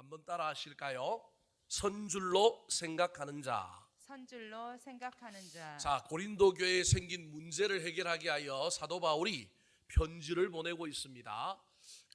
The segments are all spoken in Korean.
한번 따라 하실까요? 선줄로 생각하는 자. 선줄로 생각하는 자. 자, 고린도 교회에 생긴 문제를 해결하기 위하여 사도 바울이 편지를 보내고 있습니다.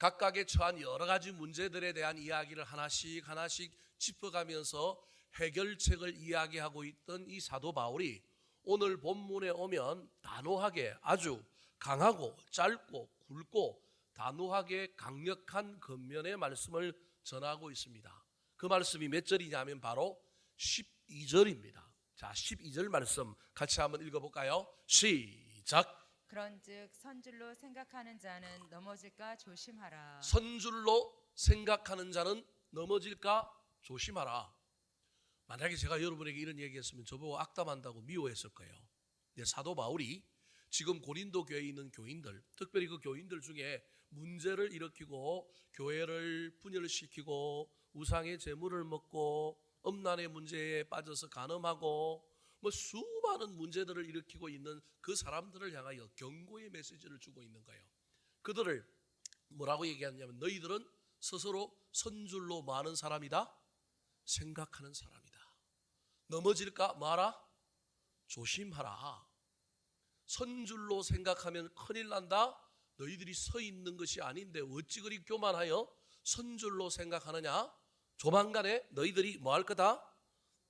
각각의 처한 여러 가지 문제들에 대한 이야기를 하나씩 짚어가면서 해결책을 이야기하고 있던 이 사도 바울이 오늘 본문에 오면 단호하게, 아주 강하고 짧고 굵고 단호하게 강력한 겉면의 말씀을 전하고 있습니다. 그 말씀이 몇 절이냐면 바로 12절입니다. 자, 12절 말씀 같이 한번 읽어볼까요? 시작. 그런즉 선줄로 생각하는 자는 넘어질까 조심하라. 선줄로 생각하는 자는 넘어질까 조심하라. 만약에 제가 여러분에게 이런 얘기했으면 저보고 악담한다고 미워했을 거예요. 근데 사도 바울이 지금 고린도 교회에 있는 교인들, 특별히 그 교인들 중에 문제를 일으키고 교회를 분열시키고 우상의 재물을 먹고 음란의 문제에 빠져서 간음하고 수많은 문제들을 일으키고 있는 그 사람들을 향하여 경고의 메시지를 주고 있는 거예요. 그들을 뭐라고 얘기하냐면 너희들은 스스로 선줄로 많은 사람이다? 생각하는 사람이다. 넘어질까 마라? 조심하라. 선줄로 생각하면 큰일 난다. 너희들이 서 있는 것이 아닌데 어찌 그리 교만하여 선줄로 생각하느냐? 조만간에 너희들이 뭐 할 거다?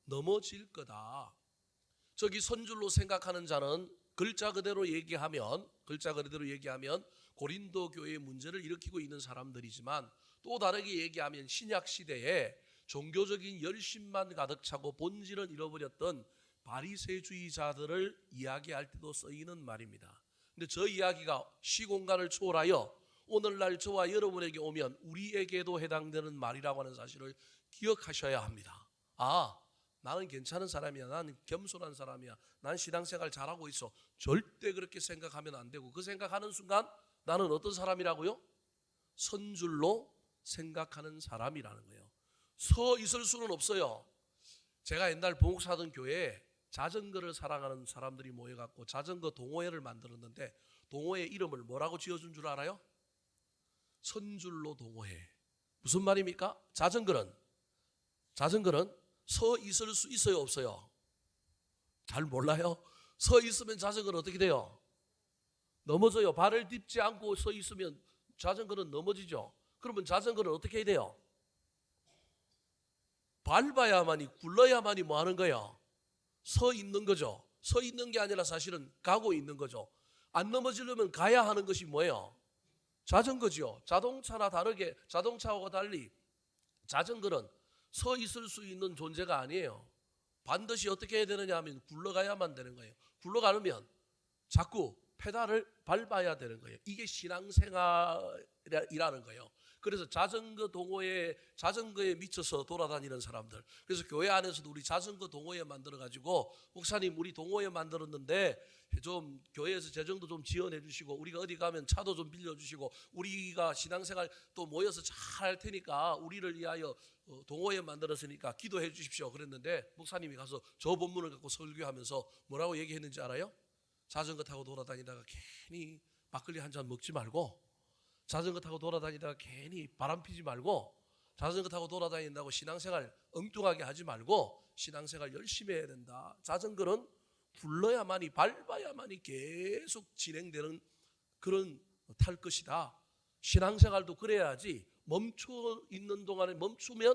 넘어질 거다. 저기 선줄로 생각하는 자는 글자 그대로 얘기하면 고린도 교회의 문제를 일으키고 있는 사람들이지만 또 다르게 얘기하면 신약 시대에 종교적인 열심만 가득 차고 본질은 잃어버렸던 바리새주의자들을 이야기할 때도 쓰이는 말입니다. 근데 저 이야기가 시공간을 초월하여 오늘날 저와 여러분에게 오면 우리에게도 해당되는 말이라고 하는 사실을 기억하셔야 합니다. 아, 나는 괜찮은 사람이야. 나는 겸손한 사람이야. 난 신앙생활 잘하고 있어. 절대 그렇게 생각하면 안 되고 그 생각하는 순간 나는 어떤 사람이라고요? 선줄로 생각하는 사람이라는 거예요. 서 있을 수는 없어요. 제가 옛날 봉사하던 교회에 자전거를 사랑하는 사람들이 모여갖고 자전거 동호회를 만들었는데 동호회 이름을 뭐라고 지어준 줄 알아요? 선줄로 동호회. 무슨 말입니까? 자전거는 서 있을 수 있어요, 없어요? 잘 몰라요? 서 있으면 자전거는 어떻게 돼요? 넘어져요. 발을 딛지 않고 서 있으면 자전거는 넘어지죠. 그러면 자전거는 어떻게 해야 돼요? 밟아야만이, 굴러야만이 뭐 하는 거예요? 서 있는 거죠. 서 있는 게 아니라 사실은 가고 있는 거죠. 안 넘어지려면 가야 하는 것이 뭐예요? 자전거지요. 자동차하고 달리 자전거는 서 있을 수 있는 존재가 아니에요. 반드시 어떻게 해야 되느냐 하면 굴러가야만 되는 거예요. 굴러가려면 자꾸 페달을 밟아야 되는 거예요. 이게 신앙생활이라는 거예요. 그래서 자전거 동호회, 자전거에 미쳐서 돌아다니는 사람들. 그래서 교회 안에서도 우리 자전거 동호회 만들어가지고 목사님 우리 동호회 만들었는데 좀 교회에서 재정도 좀 지원해 주시고 우리가 어디 가면 차도 좀 빌려주시고 우리가 신앙생활 또 모여서 잘 할 테니까 우리를 위하여 동호회 만들었으니까 기도해 주십시오. 그랬는데 목사님이 가서 저 본문을 갖고 설교하면서 뭐라고 얘기했는지 알아요? 자전거 타고 돌아다니다가 괜히 막걸리 한 잔 먹지 말고 자전거 타고 돌아다니다가 괜히 바람 피지 말고 자전거 타고 돌아다닌다고 신앙생활 엉뚱하게 하지 말고 신앙생활 열심히 해야 된다. 자전거는 굴러야만이 밟아야만이 계속 진행되는 그런 탈 것이다. 신앙생활도 그래야지 멈춰 있는 동안에 멈추면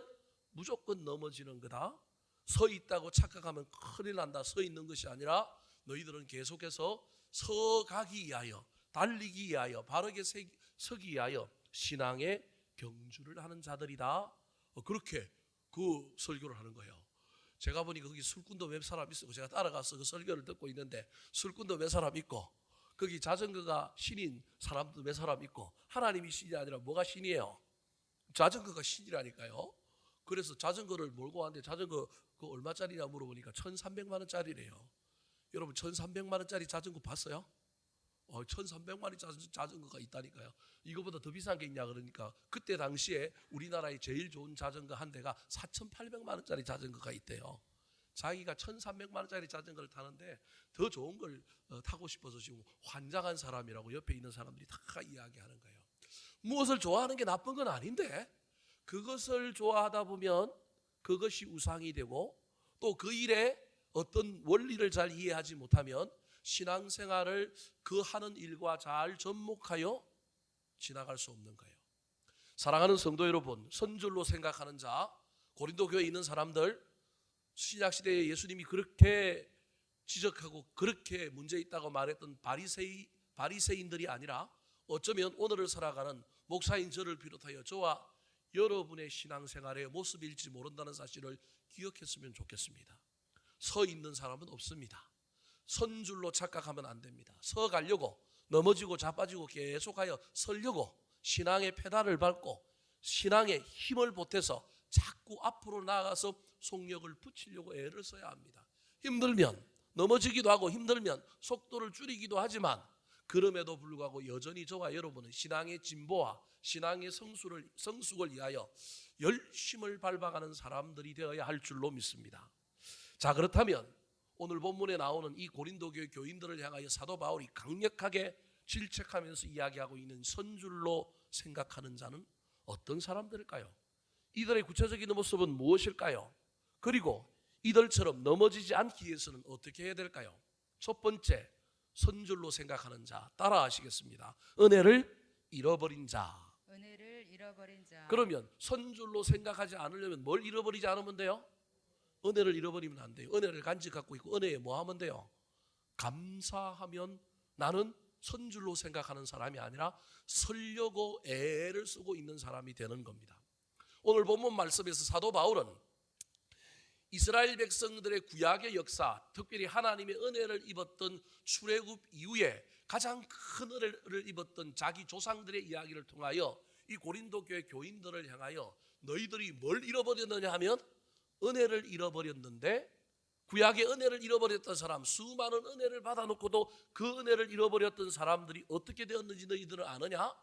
무조건 넘어지는 거다. 서 있다고 착각하면 큰일 난다. 서 있는 것이 아니라 너희들은 계속해서 서가기 위하여 달리기 위하여 바르게 서기 위하여 신앙의 경주를 하는 자들이다. 그렇게 그 설교를 하는 거예요. 제가 보니까 거기 술꾼도 몇 사람 있고 제가 따라가서 그 설교를 듣고 있는데 술꾼도 몇 사람 있고 거기 자전거가 신인 사람도 몇 사람 있고 하나님이 신이 아니라 뭐가 신이에요? 자전거가 신이라니까요. 그래서 자전거를 몰고 왔는데 자전거 그 얼마짜리냐 물어보니까 1,300만 원짜리래요. 여러분 1,300만 원짜리 자전거 봤어요? 1,300만 원짜리 자전거가 있다니까요. 이거보다 더 비싼 게 있냐 그러니까 그때 당시에 우리나라의 제일 좋은 자전거 한 대가 4,800만 원짜리 자전거가 있대요. 자기가 1,300만 원짜리 자전거를 타는데 더 좋은 걸 타고 싶어서 지금 환장한 사람이라고 옆에 있는 사람들이 다 이야기하는 거예요. 무엇을 좋아하는 게 나쁜 건 아닌데 그것을 좋아하다 보면 그것이 우상이 되고 또 그 일에 어떤 원리를 잘 이해하지 못하면 신앙생활을 그 하는 일과 잘 접목하여 지나갈 수 없는 거예요. 사랑하는 성도 여러분, 선줄로 생각하는 자, 고린도 교회에 있는 사람들, 신약시대에 예수님이 그렇게 지적하고 그렇게 문제 있다고 말했던 바리새인들이 아니라 어쩌면 오늘을 살아가는 목사인 저를 비롯하여 저와 여러분의 신앙생활의 모습일지 모른다는 사실을 기억했으면 좋겠습니다. 서 있는 사람은 없습니다. 선줄로 착각하면 안 됩니다. 서 가려고 넘어지고 자빠지고 계속하여 서려고 신앙의 페달을 밟고 신앙의 힘을 보태서 자꾸 앞으로 나아가서 속력을 붙이려고 애를 써야 합니다. 힘들면 넘어지기도 하고 힘들면 속도를 줄이기도 하지만 그럼에도 불구하고 여전히 저와 여러분은 신앙의 진보와 신앙의 성숙을 위하여 열심을 밟아가는 사람들이 되어야 할 줄로 믿습니다. 자, 그렇다면 오늘 본문에 나오는 이 고린도 교회 교인들을 향하여 사도 바울이 강력하게 질책하면서 이야기하고 있는 선줄로 생각하는 자는 어떤 사람들일까요? 이들의 구체적인 모습은 무엇일까요? 그리고 이들처럼 넘어지지 않기 위해서는 어떻게 해야 될까요? 첫 번째, 선줄로 생각하는 자, 따라 하시겠습니다. 은혜를 잃어버린 자. 은혜를 잃어버린 자. 그러면 선줄로 생각하지 않으려면 뭘 잃어버리지 않으면 돼요? 은혜를 잃어버리면 안 돼요. 은혜를 간직하고 있고 은혜에 뭐 하면 돼요? 감사하면 나는 선줄로 생각하는 사람이 아니라 설려고 애를 쓰고 있는 사람이 되는 겁니다. 오늘 본문 말씀에서 사도 바울은 이스라엘 백성들의 구약의 역사, 특별히 하나님의 은혜를 입었던 출애굽 이후에 가장 큰 은혜를 입었던 자기 조상들의 이야기를 통하여 이 고린도 교회 교인들을 향하여 너희들이 뭘 잃어버렸느냐 하면 은혜를 잃어버렸는데, 구약의 은혜를 잃어버렸던 사람, 수많은 은혜를 받아놓고도 그 은혜를 잃어버렸던 사람들이 어떻게 되었는지 너희들은 아느냐?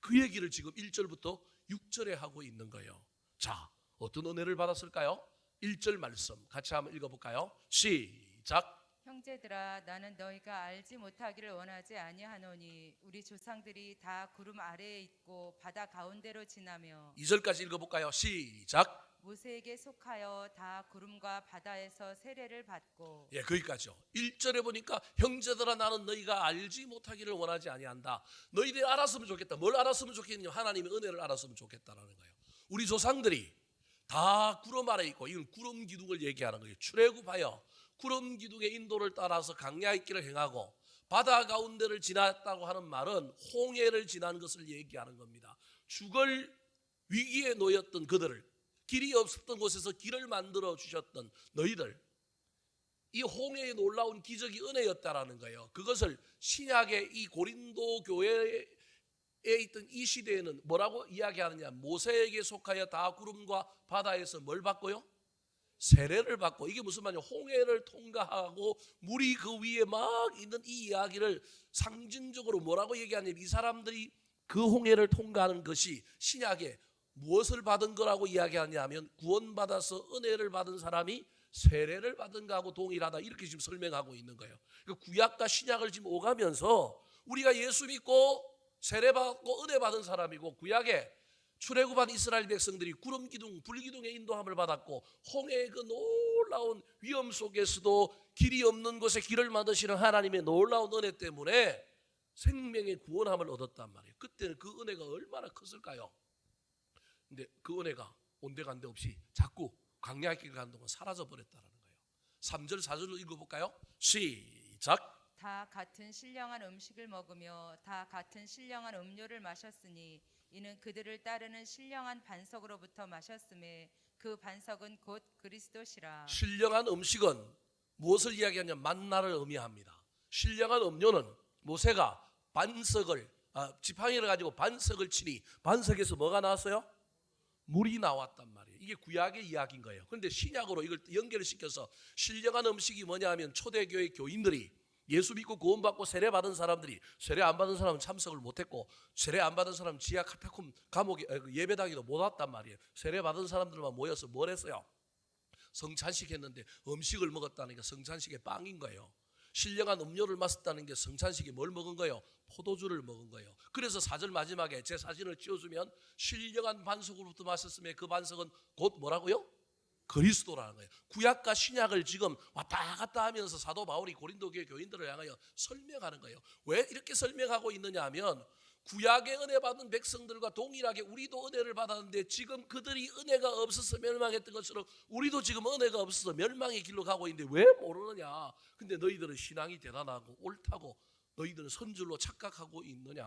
그 얘기를 지금 1절부터 6절에 하고 있는 거예요. 자, 어떤 은혜를 받았을까요? 1절 말씀 같이 한번 읽어볼까요? 시작. 형제들아, 나는 너희가 알지 못하기를 원하지 아니하노니 우리 조상들이 다 구름 아래에 있고 바다 가운데로 지나며 2절까지 읽어볼까요? 시작. 모세에게 속하여 다 구름과 바다에서 세례를 받고. 예, 거기까지요. 1절에 보니까 형제들아, 나는 너희가 알지 못하기를 원하지 아니한다. 너희들이 알았으면 좋겠다. 뭘 알았으면 좋겠냐? 하나님의 은혜를 알았으면 좋겠다라는 거예요. 우리 조상들이 다 구름 아래 있고, 이건 구름 기둥을 얘기하는 거예요. 출애굽하여 구름 기둥의 인도를 따라서 광야의 길을 행하고 바다 가운데를 지났다고 하는 말은 홍해를 지난 것을 얘기하는 겁니다. 죽을 위기에 놓였던 그들을, 길이 없었던 곳에서 길을 만들어 주셨던 너희들, 이 홍해의 놀라운 기적이 은혜였다라는 거예요. 그것을 신약의 이 고린도 교회에 있던 이 시대에는 뭐라고 이야기하느냐? 모세에게 속하여 다 구름과 바다에서 뭘 받고요? 세례를 받고. 이게 무슨 말이냐? 홍해를 통과하고 물이 그 위에 막 있는 이 이야기를 상징적으로 뭐라고 얘기하냐면, 이 사람들이 그 홍해를 통과하는 것이 신약에 무엇을 받은 거라고 이야기하냐면, 구원받아서 은혜를 받은 사람이 세례를 받은 거하고 동일하다, 이렇게 지금 설명하고 있는 거예요. 그러니까 구약과 신약을 지금 오가면서 우리가 예수 믿고 세례받고 은혜 받은 사람이고, 구약에 출애굽한 이스라엘 백성들이 구름 기둥, 불 기둥의 인도함을 받았고, 홍해의 그 놀라운 위험 속에서도 길이 없는 곳에 길을 만드시는 하나님의 놀라운 은혜 때문에 생명의 구원함을 얻었단 말이에요. 그때는 그 은혜가 얼마나 컸을까요? 근데 그 은혜가 온데간데 없이 자꾸 광야의 길 가는 동안 사라져 버렸다는 거예요. 3절 4절로 읽어볼까요? 시작. 다 같은 신령한 음식을 먹으며 다 같은 신령한 음료를 마셨으니 이는 그들을 따르는 신령한 반석으로부터 마셨음에 그 반석은 곧 그리스도시라. 신령한 음식은 무엇을 이야기하냐면 만나를 의미합니다. 신령한 음료는 모세가 지팡이를 가지고 반석을 치니 반석에서 뭐가 나왔어요? 물이 나왔단 말이에요. 이게 구약의 이야기인 거예요. 그런데 신약으로 이걸 연결시켜서 신령한 음식이 뭐냐 하면, 초대교회 교인들이 예수 믿고 구원받고 세례 받은 사람들이, 세례 안 받은 사람은 참석을 못했고, 세례 안 받은 사람은 지하 카타콤 감옥에 예배당에도 못 왔단 말이에요. 세례 받은 사람들만 모여서 뭘 했어요? 성찬식 했는데 음식을 먹었다니까 성찬식의 빵인 거예요. 신령한 음료를 마셨다는 게 성찬식에 뭘 먹은 거예요? 포도주를 먹은 거예요. 그래서 4절 마지막에 제 사진을 씌워주면 신령한 반석으로부터 마셨음에 그 반석은 곧 뭐라고요? 그리스도라는 거예요. 구약과 신약을 지금 왔다 갔다 하면서 사도 바울이 고린도 교회 교인들을 향하여 설명하는 거예요. 왜 이렇게 설명하고 있느냐 하면 구약의 은혜 받은 백성들과 동일하게 우리도 은혜를 받았는데 지금 그들이 은혜가 없어서 멸망했던 것처럼 우리도 지금 은혜가 없어서 멸망의 길로 가고 있는데 왜 모르느냐. 근데 너희들은 신앙이 대단하고 옳다고 너희들은 선줄로 착각하고 있느냐.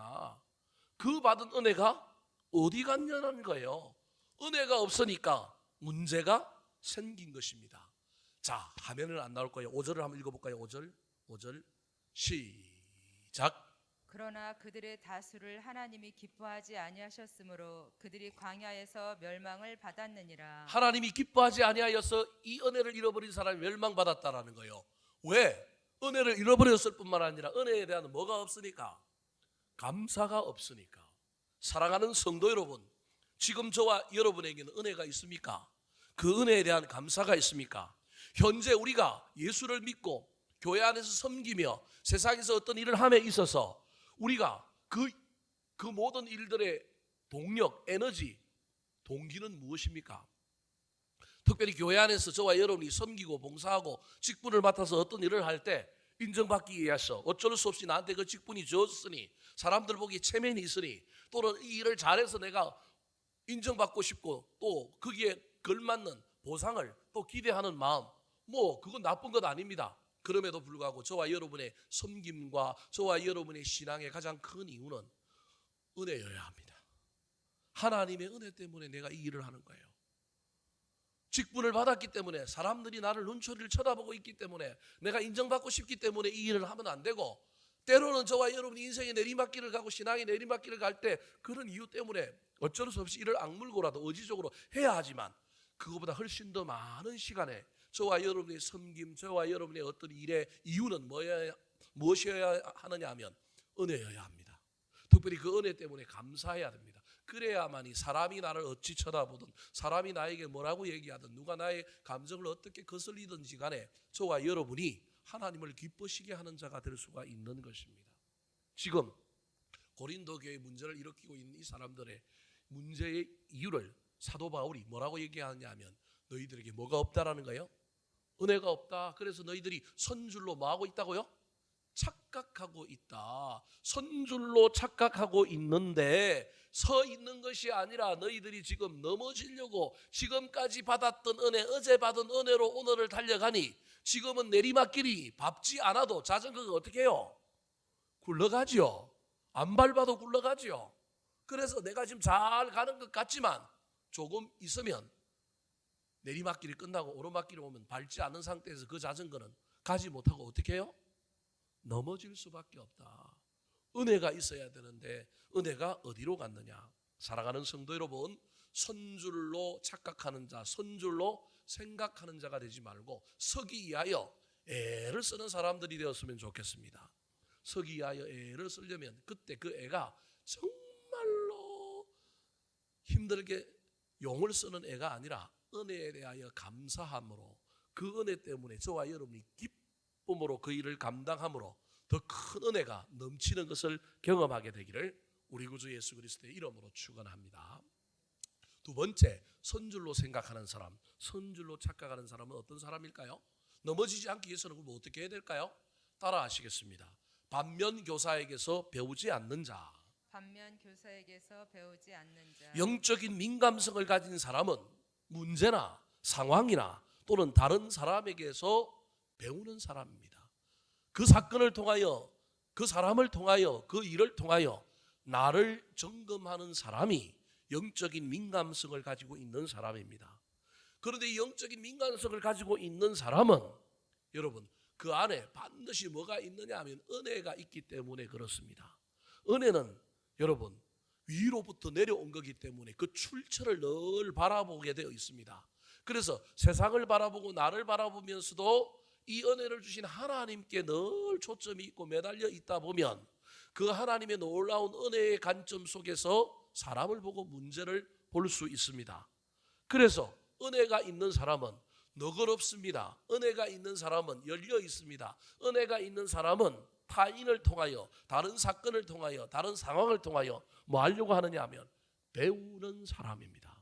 그 받은 은혜가 어디 갔냐는 거예요. 은혜가 없으니까 문제가 생긴 것입니다. 자, 화면은 안 나올 거예요. 5절을 한번 읽어볼까요? 5절 시작. 그러나 그들의 다수를 하나님이 기뻐하지 아니하셨으므로 그들이 광야에서 멸망을 받았느니라. 하나님이 기뻐하지 아니하여서 이 은혜를 잃어버린 사람이 멸망받았다라는 거예요. 왜? 은혜를 잃어버렸을 뿐만 아니라 은혜에 대한 뭐가 없으니까? 감사가 없으니까. 사랑하는 성도 여러분, 지금 저와 여러분에게는 은혜가 있습니까? 그 은혜에 대한 감사가 있습니까? 현재 우리가 예수를 믿고 교회 안에서 섬기며 세상에서 어떤 일을 함에 있어서 우리가 그 모든 일들의 동력, 에너지, 동기는 무엇입니까? 특별히 교회 안에서 저와 여러분이 섬기고 봉사하고 직분을 맡아서 어떤 일을 할 때 인정받기 위해서 어쩔 수 없이 나한테 그 직분이 주어졌으니 사람들 보기에 체면이 있으니 또는 이 일을 잘해서 내가 인정받고 싶고 또 거기에 걸맞는 보상을 또 기대하는 마음, 뭐 그건 나쁜 것 아닙니다. 그럼에도 불구하고 저와 여러분의 섬김과 저와 여러분의 신앙의 가장 큰 이유는 은혜여야 합니다. 하나님의 은혜 때문에 내가 이 일을 하는 거예요. 직분을 받았기 때문에 사람들이 나를 눈초리를 쳐다보고 있기 때문에 내가 인정받고 싶기 때문에 이 일을 하면 안 되고 때로는 저와 여러분이 인생의 내리막길을 가고 신앙의 내리막길을 갈 때 그런 이유 때문에 어쩔 수 없이 이를 악물고라도 의지적으로 해야 하지만 그거보다 훨씬 더 많은 시간에 저와 여러분의 섬김, 저와 여러분의 어떤 일의 이유는 무엇이어야 하느냐 하면 은혜여야 합니다. 특별히 그 은혜 때문에 감사해야 됩니다. 그래야만이 사람이 나를 어찌 쳐다보든 사람이 나에게 뭐라고 얘기하든 누가 나의 감정을 어떻게 거슬리든지 간에 저와 여러분이 하나님을 기쁘시게 하는 자가 될 수가 있는 것입니다. 지금 고린도 교회의 문제를 일으키고 있는 이 사람들의 문제의 이유를 사도 바울이 뭐라고 얘기하느냐 하면 너희들에게 뭐가 없다라는 거예요? 은혜가 없다. 그래서 너희들이 선줄로 뭐하고 있다고요? 착각하고 있다. 선줄로 착각하고 있는데 서 있는 것이 아니라 너희들이 지금 넘어지려고 지금까지 받았던 은혜, 어제 받은 은혜로 오늘을 달려가니 지금은 내리막길이 밟지 않아도 자전거가 어떻게 해요? 굴러가지요. 안 밟아도 굴러가지요. 그래서 내가 지금 잘 가는 것 같지만 조금 있으면 내리막길이 끝나고 오르막길이 오면 밟지 않은 상태에서 그 자전거는 가지 못하고 어떻게 해요? 넘어질 수밖에 없다. 은혜가 있어야 되는데 은혜가 어디로 갔느냐? 사랑하는 성도 여러분, 선줄로 착각하는 자, 선줄로 생각하는 자가 되지 말고 서기 위하여 애를 쓰는 사람들이 되었으면 좋겠습니다. 서기 위하여 애를 쓰려면 그때 그 애가 정말로 힘들게 용을 쓰는 애가 아니라 은혜에 대하여 감사함으로 그 은혜 때문에 저와 여러분이 기쁨으로 그 일을 감당함으로 더 큰 은혜가 넘치는 것을 경험하게 되기를 우리 구주 예수 그리스도의 이름으로 축원합니다. 두 번째, 선줄로 생각하는 사람, 선줄로 착각하는 사람은 어떤 사람일까요? 넘어지지 않기 위해서는 그럼 어떻게 해야 될까요? 따라 하시겠습니다. 반면 교사에게서 배우지 않는 자. 반면 교사에게서 배우지 않는 자. 영적인 민감성을 가진 사람은 문제나 상황이나 또는 다른 사람에게서 배우는 사람입니다. 그 사건을 통하여, 그 사람을 통하여, 그 일을 통하여 나를 점검하는 사람이 영적인 민감성을 가지고 있는 사람입니다. 그런데 이 영적인 민감성을 가지고 있는 사람은 여러분 그 안에 반드시 뭐가 있느냐 하면 은혜가 있기 때문에 그렇습니다. 은혜는 여러분 위로부터 내려온 거기 때문에 그 출처를 늘 바라보게 되어 있습니다. 그래서 세상을 바라보고 나를 바라보면서도 이 은혜를 주신 하나님께 늘 초점이 있고 매달려 있다 보면 그 하나님의 놀라운 은혜의 관점 속에서 사람을 보고 문제를 볼 수 있습니다. 그래서 은혜가 있는 사람은 너그럽습니다. 은혜가 있는 사람은 열려 있습니다. 은혜가 있는 사람은 타인을 통하여, 다른 사건을 통하여, 다른 상황을 통하여 뭐 하려고 하느냐 하면 배우는 사람입니다.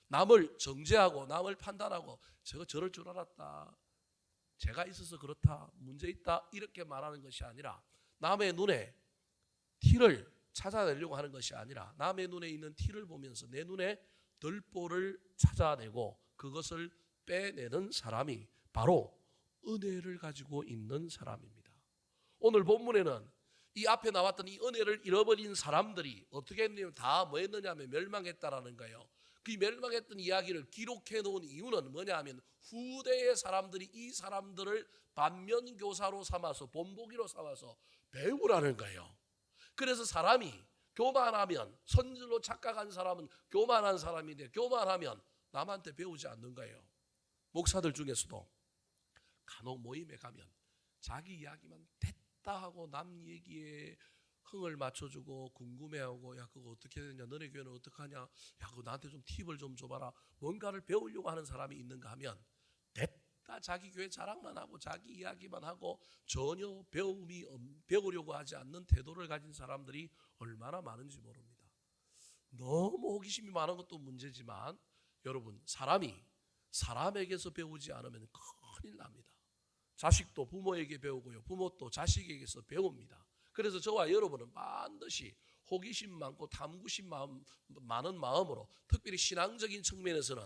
남을 정죄하고 남을 판단하고 저거 저럴 줄 알았다, 제가 있어서 그렇다, 문제 있다 이렇게 말하는 것이 아니라, 남의 눈에 티를 찾아내려고 하는 것이 아니라 남의 눈에 있는 티를 보면서 내 눈에 덜보를 찾아내고 그것을 빼내는 사람이 바로 은혜를 가지고 있는 사람입니다. 오늘 본문에는 이 앞에 나왔던 이 은혜를 잃어버린 사람들이 어떻게 했냐면 다 뭐 했느냐면 멸망했다라는 거예요. 그 멸망했던 이야기를 기록해 놓은 이유는 뭐냐 하면 후대의 사람들이 이 사람들을 반면교사로 삼아서 본보기로 삼아서 배우라는 거예요. 그래서 사람이 교만하면, 선질로 착각한 사람은 교만한 사람인데 교만하면 남한테 배우지 않는 거예요. 목사들 중에서도 간혹 모임에 가면 자기 이야기만 됐다 하고 남 얘기에 흥을 맞춰주고 궁금해하고, 야 그거 어떻게 되냐, 너네 교회는 어떡하냐, 야 그거 나한테 좀 팁을 좀 줘봐라, 뭔가를 배우려고 하는 사람이 있는가 하면 됐다 자기 교회 자랑만 하고 자기 이야기만 하고 전혀 배우려고 하지 않는 태도를 가진 사람들이 얼마나 많은지 모릅니다. 너무 호기심이 많은 것도 문제지만 여러분, 사람이 사람에게서 배우지 않으면 큰일 납니다. 자식도 부모에게 배우고요, 부모도 자식에게서 배웁니다. 그래서 저와 여러분은 반드시 호기심 많고 탐구심 많은 마음으로, 특별히 신앙적인 측면에서는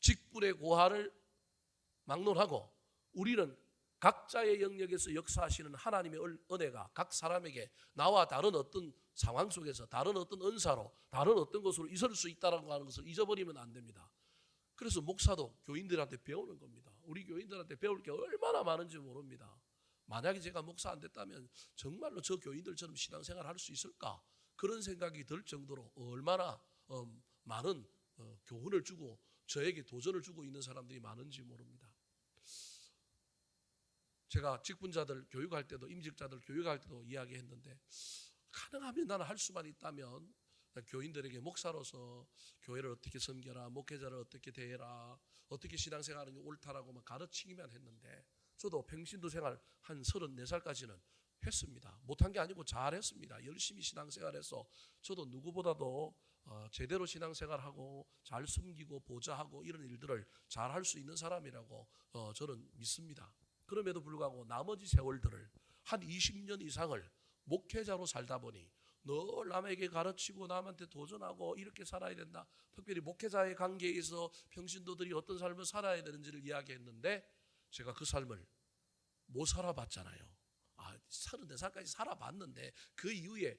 직분의 고하를 막론하고 우리는 각자의 영역에서 역사하시는 하나님의 은혜가 각 사람에게 나와 다른 어떤 상황 속에서 다른 어떤 은사로 다른 어떤 것으로 있을 수 있다는 것을 잊어버리면 안 됩니다. 그래서 목사도 교인들한테 배우는 겁니다. 우리 교인들한테 배울 게 얼마나 많은지 모릅니다. 만약에 제가 목사 안 됐다면 정말로 저 교인들처럼 신앙생활 할 수 있을까? 그런 생각이 들 정도로 얼마나 많은 교훈을 주고 저에게 도전을 주고 있는 사람들이 많은지 모릅니다. 제가 직분자들 교육할 때도, 임직자들 교육할 때도 이야기했는데, 가능하면 나는 할 수만 있다면 교인들에게 목사로서 교회를 어떻게 섬겨라, 목회자를 어떻게 대해라, 어떻게 신앙생활하는 게 옳다라고 가르치기만 했는데, 저도 평신도 생활 한 34살까지는 했습니다. 못한 게 아니고 잘했습니다. 열심히 신앙생활해서 저도 누구보다도 제대로 신앙생활하고 잘 섬기고 보좌하고 이런 일들을 잘 할 수 있는 사람이라고 저는 믿습니다. 그럼에도 불구하고 나머지 세월들을 한 20년 이상을 목회자로 살다 보니 늘 남에게 가르치고 남한테 도전하고 이렇게 살아야 된다, 특별히 목회자의 관계에서 평신도들이 어떤 삶을 살아야 되는지를 이야기했는데, 제가 그 삶을 못 살아봤잖아요. 34살까지 살아봤는데 그 이후에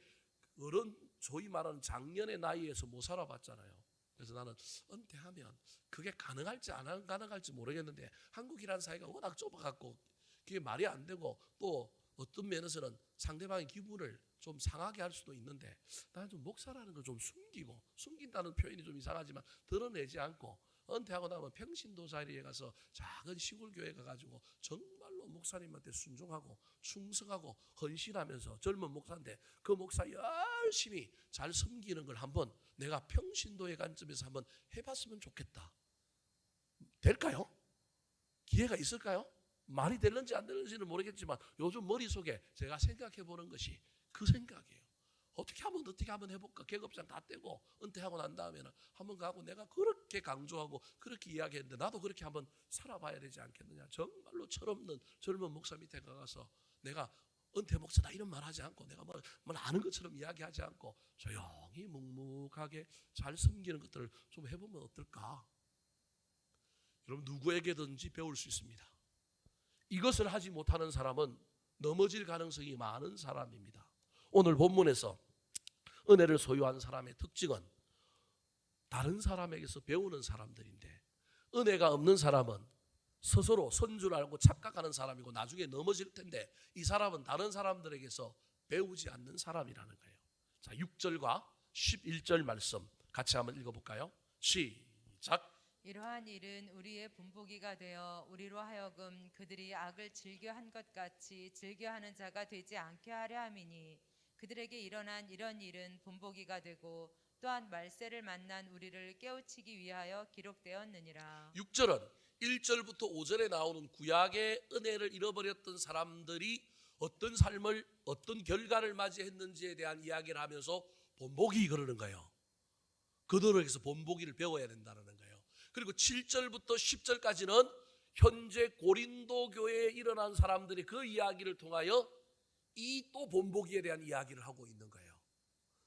소위 말하는 장년의 나이에서 못 살아봤잖아요. 그래서 나는 은퇴하면 그게 가능할지 안 가능할지 모르겠는데, 한국이라는 사회가 워낙 좁아갖고 그게 말이 안 되고, 또 어떤 면에서는 상대방의 기분을 좀 상하게 할 수도 있는데, 나는 좀 목사라는 걸 좀 숨긴다는 표현이 좀 이상하지만 드러내지 않고 은퇴하고 나면 평신도 자리에 가서 작은 시골 교회 가가지고 정말로 목사님한테 순종하고 충성하고 헌신하면서, 젊은 목사인데 그 목사 열심히 잘 섬기는 걸 한번 내가 평신도의 관점에서 한번 해봤으면 좋겠다. 될까요? 기회가 있을까요? 말이 될는지 안 될는지는 모르겠지만 요즘 머릿속에 제가 생각해 보는 것이 그 생각이에요. 어떻게 하면 해볼까? 계급장 다 떼고 은퇴하고 난 다음에는 한번 가고, 내가 그렇게 강조하고 그렇게 이야기했는데 나도 그렇게 한번 살아봐야 되지 않겠느냐. 정말로 철없는 젊은 목사 밑에 가서 내가 은퇴 목사다 이런 말 하지 않고, 내가 뭘 아는 것처럼 이야기하지 않고 조용히 묵묵하게 잘 섬기는 것들을 좀 해보면 어떨까? 여러분, 누구에게든지 배울 수 있습니다. 이것을 하지 못하는 사람은 넘어질 가능성이 많은 사람입니다. 오늘 본문에서 은혜를 소유한 사람의 특징은 다른 사람에게서 배우는 사람들인데, 은혜가 없는 사람은 스스로 선 줄 알고 착각하는 사람이고 나중에 넘어질 텐데, 이 사람은 다른 사람들에게서 배우지 않는 사람이라는 거예요. 자, 6절과 11절 말씀 같이 한번 읽어볼까요? 시작. 이러한 일은 우리의 분보기가 되어 우리로 하여금 그들이 악을 즐겨한 것 같이 즐겨하는 자가 되지 않게 하려 함이니, 그들에게 일어난 이런 일은 본보기가 되고 또한 말세를 만난 우리를 깨우치기 위하여 기록되었느니라. 6절은 1절부터 5절에 나오는 구약의 은혜를 잃어버렸던 사람들이 어떤 삶을 어떤 결과를 맞이했는지에 대한 이야기를 하면서 본보기 그러는 거예요. 그들에게서 본보기를 배워야 된다는 거예요. 그리고 7절부터 10절까지는 현재 고린도 교회에 일어난 사람들이 그 이야기를 통하여 이 또 본보기에 대한 이야기를 하고 있는 거예요.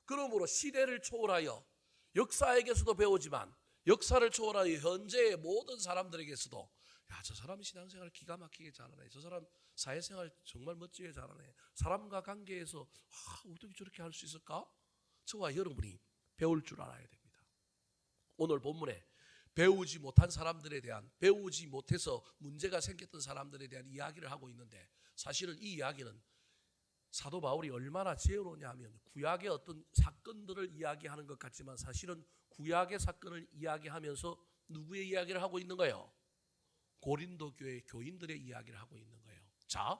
그러므로 시대를 초월하여 역사에게서도 배우지만 역사를 초월하여 현재의 모든 사람들에게서도 야, 저 사람 신앙생활 기가 막히게 잘하네. 저 사람 사회생활 정말 멋지게 잘하네. 사람과 관계에서 어떻게 저렇게 할 수 있을까? 저와 여러분이 배울 줄 알아야 됩니다. 오늘 본문에 배우지 못한 사람들에 대한, 배우지 못해서 문제가 생겼던 사람들에 대한 이야기를 하고 있는데, 사실은 이 이야기는 사도 바울이 얼마나 지혜로우냐 하면 구약의 어떤 사건들을 이야기하는 것 같지만 사실은 구약의 사건을 이야기하면서 누구의 이야기를 하고 있는 거예요? 고린도 교회 교인들의 이야기를 하고 있는 거예요. 자,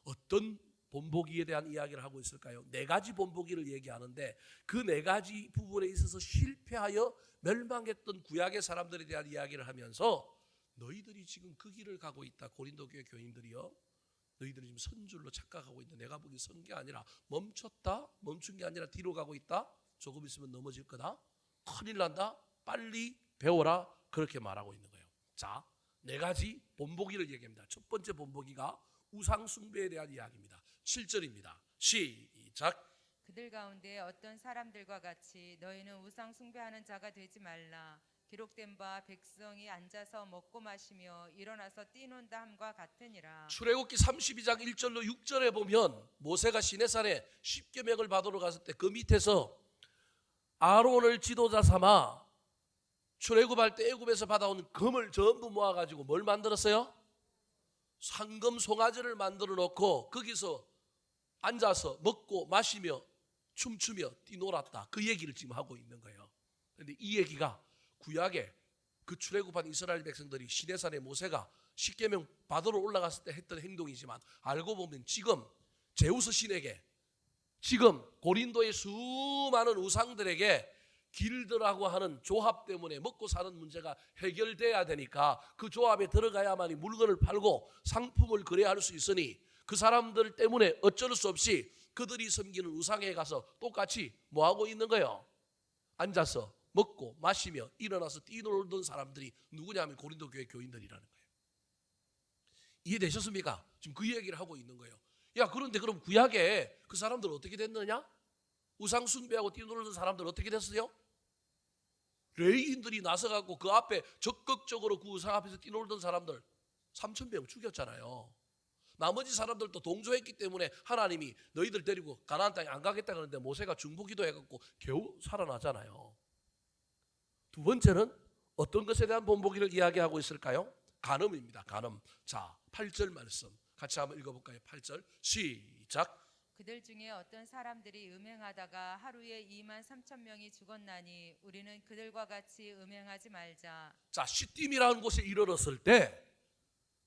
어떤 본보기에 대한 이야기를 하고 있을까요? 4가지 본보기를 얘기하는데 그 4가지 부분에 있어서 실패하여 멸망했던 구약의 사람들에 대한 이야기를 하면서 너희들이 지금 그 길을 가고 있다. 고린도 교회 교인들이요, 너희들이 지금 선줄로 착각하고 있는데 내가 보기 선 게 아니라 멈췄다. 멈춘 게 아니라 뒤로 가고 있다. 조금 있으면 넘어질 거다. 큰일 난다. 빨리 배워라. 그렇게 말하고 있는 거예요. 자, 4가지 본보기를 얘기합니다. 첫 번째 본보기가 우상 숭배에 대한 이야기입니다. 7절입니다. 시작. 그들 가운데 어떤 사람들과 같이 너희는 우상 숭배하는 자가 되지 말라. 기록된 바 백성이 앉아서 먹고 마시며 일어나서 뛰논다 함과 같으니라. 출애굽기 32장 1절로 6절에 보면 모세가 시내산에 십계명을 받으러 갔을 때 그 밑에서 아론을 지도자 삼아 출애굽할 때 애굽에서 받아온 금을 전부 모아가지고 뭘 만들었어요? 상금 송아지를 만들어 놓고 거기서 앉아서 먹고 마시며 춤추며 뛰놀았다. 그 얘기를 지금 하고 있는 거예요. 그런데 이 얘기가 구약에 그 출애굽한 이스라엘 백성들이 시내산에 모세가 십계명 받으러 올라갔을 때 했던 행동이지만 알고 보면 지금 제우스 신에게, 지금 고린도의 수많은 우상들에게 길드라고 하는 조합 때문에 먹고 사는 문제가 해결돼야 되니까 그 조합에 들어가야만이 물건을 팔고 상품을 거래할 수 있으니 그 사람들 때문에 어쩔 수 없이 그들이 섬기는 우상에 가서 똑같이 뭐하고 있는 거예요? 앉아서 먹고 마시며 일어나서 뛰놀던 사람들이 누구냐면 고린도 교회 교인들이라는 거예요. 이해되셨습니까? 지금 그 얘기를 하고 있는 거예요. 야, 그런데 그럼 구약에 그 사람들 어떻게 됐느냐? 우상 숭배하고 뛰놀던 사람들 어떻게 됐어요? 레위인들이 나서갖고 그 앞에 적극적으로 그 우상 앞에서 뛰놀던 사람들 3,000명 죽였잖아요. 나머지 사람들도 동조했기 때문에 하나님이 너희들 데리고 가나안 땅에 안 가겠다 그러는데 모세가 중보기도 해갖고 겨우 살아나잖아요. 두 번째는 어떤 것에 대한 본보기를 이야기하고 있을까요? 간음입니다. 간음. 자, 8절 말씀 같이 한번 읽어볼까요? 8절 시작. 그들 중에 어떤 사람들이 음행하다가 하루에 23,000명이 죽었나니 우리는 그들과 같이 음행하지 말자. 자, 시딤이라는 곳에 이르렀을 때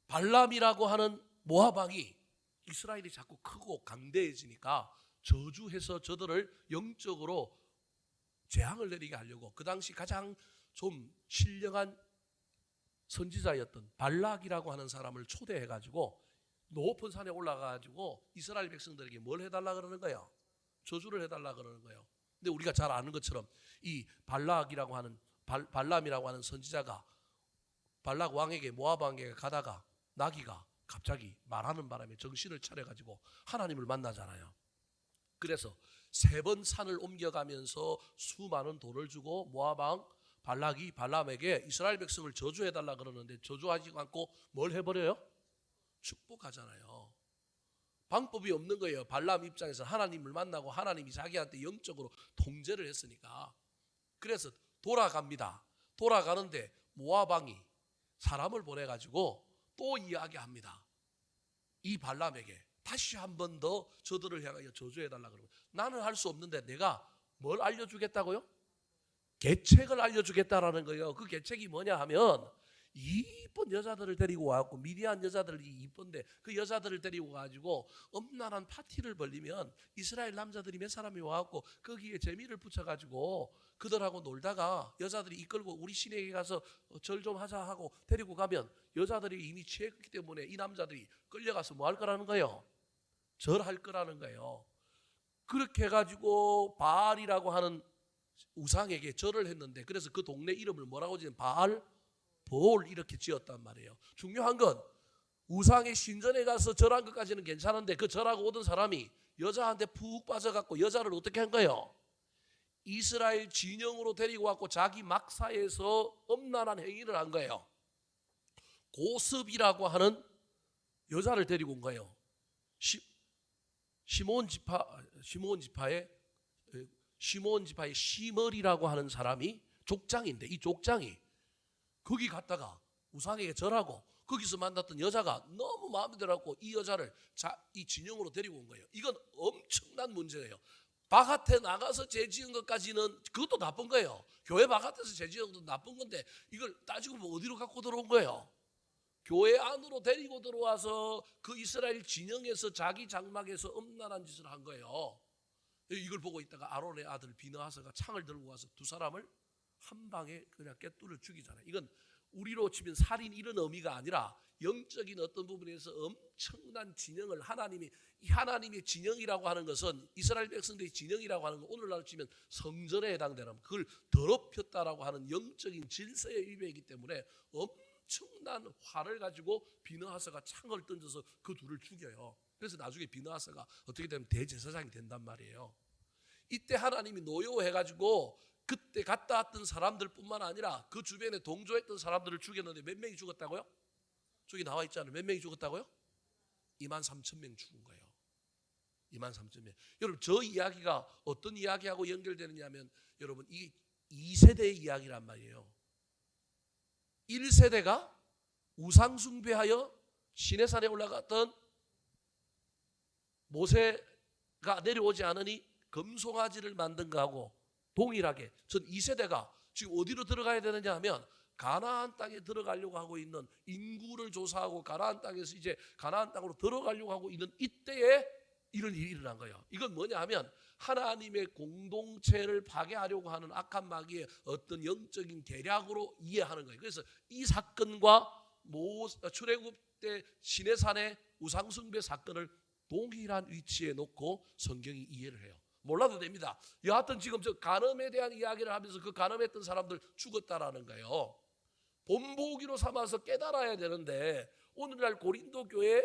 발람이라고 하는 모압 왕이 이스라엘이 자꾸 크고 강대해지니까 저주해서 저들을 영적으로 재앙을 내리게 하려고 그 당시 가장 좀 신령한 선지자였던 발락이라고 하는 사람을 초대해가지고 높은 산에 올라가가지고 이스라엘 백성들에게 뭘 해달라 그러는 거예요? 저주를 해달라 그러는 거예요. 근데 우리가 잘 아는 것처럼 이 발락이라고 하는 발람이라고 하는 선지자가 발락 왕에게 모압 왕에게 가다가 나귀가 갑자기 말하는 바람에 정신을 차려가지고 하나님을 만나잖아요. 그래서 3번 산을 옮겨가면서 수많은 돈을 주고 모압 왕 발락이 발람에게 이스라엘 백성을 저주해달라 그러는데 저주하지 않고 뭘 해버려요? 축복하잖아요. 방법이 없는 거예요. 발람 입장에서 하나님을 만나고 하나님이 자기한테 영적으로 통제를 했으니까. 그래서 돌아갑니다. 돌아가는데 모압 왕이 사람을 보내가지고 또 이야기합니다. 이 발람에게 다시 한 번 더 저들을 향하여 저주해달라 그러고 나는 할 수 없는데 내가 뭘 알려주겠다고요? 계책을 알려주겠다라는 거예요. 그 계책이 뭐냐 하면 이쁜 여자들을 데리고 와갖고 미디안 여자들이 이쁜데 그 여자들을 데리고 가지고 엄란한 파티를 벌리면 이스라엘 남자들이 몇 사람이 와갖고 거기에 재미를 붙여가지고 그들하고 놀다가 여자들이 이끌고 우리 시내에 가서 절 좀 하자 하고 데리고 가면 여자들이 이미 취했기 때문에 이 남자들이 끌려가서 뭐 할 거라는 거예요? 절할 거라는 거예요. 그렇게 해가지고 바알이라고 하는 우상에게 절을 했는데 그래서 그 동네 이름을 뭐라고 지은 바알 볼 이렇게 지었단 말이에요. 중요한 건 우상의 신전에 가서 절한 것까지는 괜찮은데 그 절하고 오던 사람이 여자한테 푹 빠져갖고 여자를 어떻게 한 거예요? 이스라엘 진영으로 데리고 왔고 자기 막사에서 엄란한 행위를 한 거예요. 고습이라고 하는 여자를 데리고 온 거예요. 시몬 지파의 시멀이라고 하는 사람이 족장인데 이 족장이 거기 갔다가 우상에게 절하고 거기서 만났던 여자가 너무 마음에 들었고 이 여자를 이 진영으로 데리고 온 거예요. 이건 엄청난 문제예요. 바깥에 나가서 죄 지은 것까지는 그것도 나쁜 거예요. 교회 바깥에서 죄 지은 것도 나쁜 건데 이걸 따지고 보면 어디로 갖고 들어온 거예요? 교회 안으로 데리고 들어와서 그 이스라엘 진영에서 자기 장막에서 엄란한 짓을 한 거예요. 이걸 보고 있다가 아론의 아들 비느하스가 창을 들고 와서 두 사람을 한 방에 그냥 꿰뚫어 죽이잖아요. 이건 우리로 치면 살인 이런 의미가 아니라 영적인 어떤 부분에서 엄청난 진영을 하나님의 진영이라고 하는 것은 이스라엘 백성들의 진영이라고 하는 건 오늘날로 치면 성전에 해당되는 그걸 더럽혔다라고 하는 영적인 질서의 위배이기 때문에 엄청난 화를 가지고 비느하스가 창을 던져서 그 둘을 죽여요. 그래서 나중에 비느하스가 어떻게 되면 대제사장이 된단 말이에요. 이때 하나님이 노여워해가지고 그때 갔다 왔던 사람들 뿐만 아니라 그 주변에 동조했던 사람들을 죽였는데 몇 명이 죽었다고요? 저기 나와 있잖아요. 몇 명이 죽었다고요? 23,000명 죽은 거예요. 23,000명. 여러분 저 이야기가 어떤 이야기하고 연결되느냐 하면 여러분 이 2세대의 이야기란 말이에요. 1세대가 우상숭배하여 시내산에 올라갔던 모세가 내려오지 않으니 금송아지를 만든 거하고 동일하게 전 2세대가 지금 어디로 들어가야 되느냐 하면 가나안 땅에 들어가려고 하고 있는 인구를 조사하고 가나안 땅에서 이제 가나안 땅으로 들어가려고 하고 있는 이때에 이런 일이 일어난 거예요. 이건 뭐냐 하면 하나님의 공동체를 파괴하려고 하는 악한 마귀의 어떤 영적인 계략으로 이해하는 거예요. 그래서 이 사건과 출애굽 때 시내산의 우상숭배 사건을 동일한 위치에 놓고 성경이 이해를 해요. 몰라도 됩니다. 여하튼 지금 저 간음에 대한 이야기를 하면서 그 간음했던 사람들 죽었다라는 거예요. 본보기로 삼아서 깨달아야 되는데 오늘날 고린도 교회에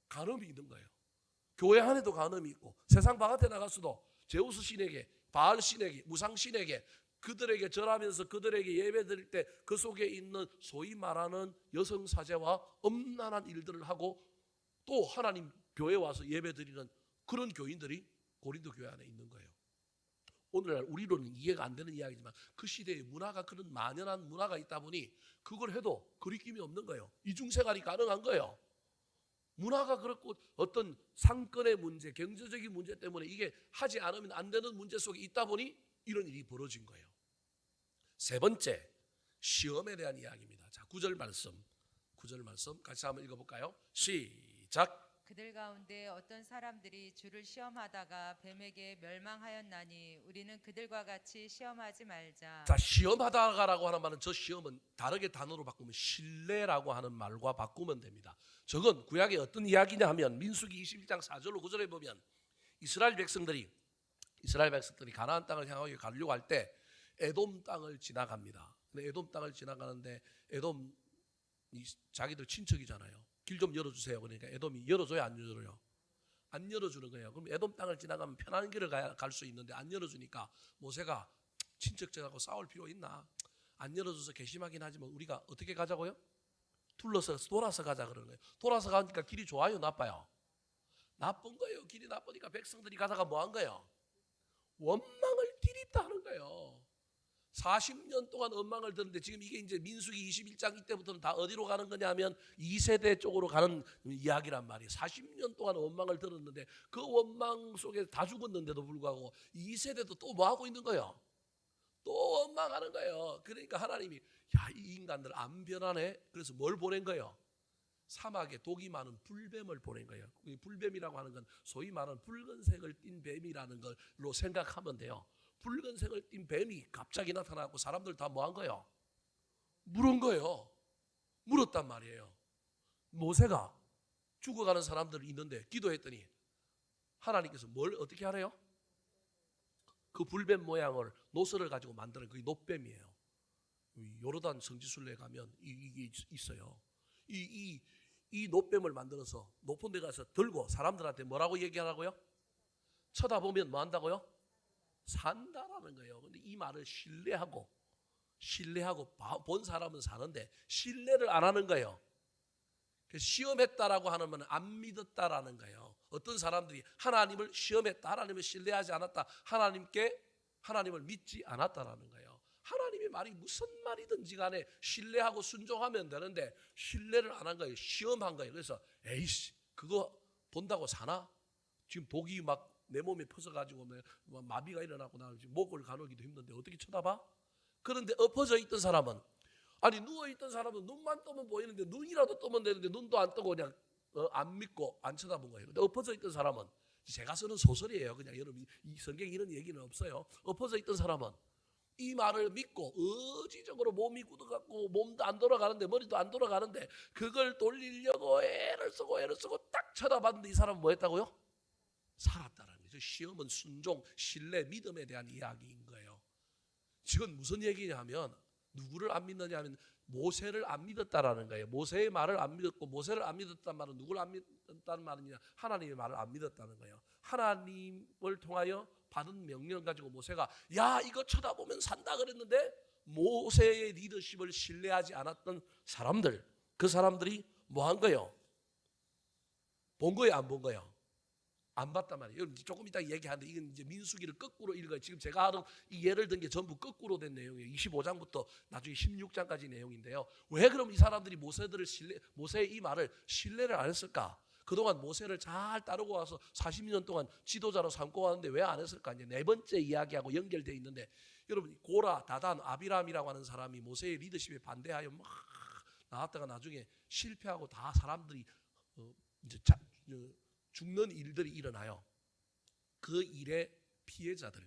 간음이 있는 거예요. 교회 안에도 간음이 있고 세상 바깥에 나갔어도 제우스 신에게 바알 신에게 우상 신에게 그들에게 절하면서 그들에게 예배 드릴 때 그 속에 있는 소위 말하는 여성 사제와 엄란한 일들을 하고 또 하나님 교회에 와서 예배 드리는 그런 교인들이 고린도 교회 안에 있는 거예요. 오늘날 우리로는 이해가 안 되는 이야기지만 그 시대에 문화가 그런 만연한 문화가 있다 보니 그걸 해도 거리낌이 없는 거예요. 이중생활이 가능한 거예요. 문화가 그렇고 어떤 상권의 문제, 경제적인 문제 때문에 이게 하지 않으면 안 되는 문제 속에 있다 보니 이런 일이 벌어진 거예요. 세 번째, 시험에 대한 이야기입니다. 자, 9절 말씀 같이 한번 읽어볼까요? 시작. 그들 가운데 어떤 사람들이 주를 시험하다가 뱀에게 멸망하였나니 우리는 그들과 같이 시험하지 말자. 자, 시험하다가라고 하는 말은 저 시험은 다르게 단어로 바꾸면 신뢰라고 하는 말과 바꾸면 됩니다. 저건 구약의 어떤 이야기냐 하면 민수기 21장 4절로 9절에 보면 이스라엘 백성들이 가나안 땅을 향하여 가려고 할 때 에돔 땅을 지나갑니다. 근데 에돔 땅을 지나가는데 에돔이 자기들 친척이잖아요. 길 좀 열어주세요. 그러니까 에돔이 열어줘요, 안 열어줘요? 안 열어주는 거예요. 그럼 에돔 땅을 지나가면 편한 길을 갈 수 있는데 안 열어주니까 모세가 친척들하고 싸울 필요 있나? 안 열어줘서 괘씸하긴 하지만 우리가 어떻게 가자고요? 돌아서 가자 그러는 거예요. 돌아서 가니까 길이 좋아요, 나빠요? 나쁜 거예요. 길이 나쁘니까 백성들이 가다가 뭐 한 거예요? 원망을 디립다 하는 거예요. 40년 동안 원망을 듣는데 지금 이게 이제 민수기 21장 이때부터는 다 어디로 가는 거냐면 2세대 쪽으로 가는 이야기란 말이에요. 40년 동안 원망을 들었는데 그 원망 속에 다 죽었는데도 불구하고 2세대도 또 뭐 하고 있는 거예요? 또 원망하는 거예요. 그러니까 하나님이 야, 이 인간들 안 변하네. 그래서 뭘 보낸 거예요? 사막에 독이 많은 불뱀을 보낸 거예요. 이 불뱀이라고 하는 건 소위 말하는 붉은색을 띤 뱀이라는 걸로 생각하면 돼요. 붉은색을 띤 뱀이 갑자기 나타나고 사람들 다 뭐 한 거예요? 물은 거예요. 물었단 말이에요. 모세가 죽어가는 사람들이 있는데 기도했더니 하나님께서 뭘 어떻게 하래요? 그 불뱀 모양을 노스를 가지고 만드는 그게 놋뱀이에요. 요르단 성지순례에 가면 이게 있어요. 이 놋뱀을 만들어서 높은 데 가서 들고 사람들한테 뭐라고 얘기하라고요? 쳐다보면 뭐 한다고요? 산다라는 거예요. 근데 이 말을 신뢰하고 본 사람은 사는데 신뢰를 안 하는 거예요. 시험했다라고 하는 건 안 믿었다라는 거예요. 어떤 사람들이 하나님을 시험했다, 하나님을 신뢰하지 않았다, 하나님을 믿지 않았다라는 거예요. 하나님의 말이 무슨 말이든지 간에 신뢰하고 순종하면 되는데 신뢰를 안 한 거예요. 시험한 거예요. 그래서 에이씨 그거 본다고 사나? 지금 독이 막 내 몸에 퍼져가지고 마비가 일어나고 나 지금 목을 가누기도 힘든데 어떻게 쳐다봐? 그런데 엎어져 있던 사람은 아니 누워있던 사람은 눈만 뜨면 보이는데 눈이라도 뜨면 되는데 눈도 안 뜨고 그냥 안 믿고 안 쳐다본 거예요. 근데 엎어져 있던 사람은 제가 쓰는 소설이에요. 그냥 여러분 이 성경에 이런 얘기는 없어요. 엎어져 있던 사람은 이 말을 믿고 의지적으로 몸이 굳어갖고 몸도 안 돌아가는데 머리도 안 돌아가는데 그걸 돌리려고 애를 쓰고 딱 쳐다봤는데 이 사람은 뭐 했다고요? 살았다는 거죠. 시험은 순종, 신뢰, 믿음에 대한 이야기인 거예요. 지금 무슨 얘기냐면 누구를 안 믿느냐 하면 모세를 안 믿었다라는 거예요. 모세의 말을 안 믿었고 모세를 안 믿었다는 말은 누구를 안 믿었다는 말이냐? 하나님의 말을 안 믿었다는 거예요. 하나님을 통하여 받은 명령 가지고 모세가 야 이거 쳐다보면 산다 그랬는데 모세의 리더십을 신뢰하지 않았던 사람들, 그 사람들이 뭐 한 거예요? 본 거예요, 안 본 거예요? 안 봤단 말이에요. 조금 이따 얘기하는데 이건 이제 민수기를 거꾸로 읽어요. 지금 제가 하는 이 예를 든 게 전부 거꾸로 된 내용이에요. 25장부터 나중에 16장까지 내용인데요. 왜 그럼 이 사람들이 모세의 이 말을 신뢰를 안 했을까? 그동안 모세를 잘 따르고 와서 40년 동안 지도자로 삼고 왔는데 왜 안 했을까? 이제 네 번째 이야기하고 연결되어 있는데 여러분 고라, 다단, 아비람이라고 하는 사람이 모세의 리더십에 반대하여 막 나왔다가 나중에 실패하고 다 사람들이 이제 죽는 일들이 일어나요. 그 일의 피해자들,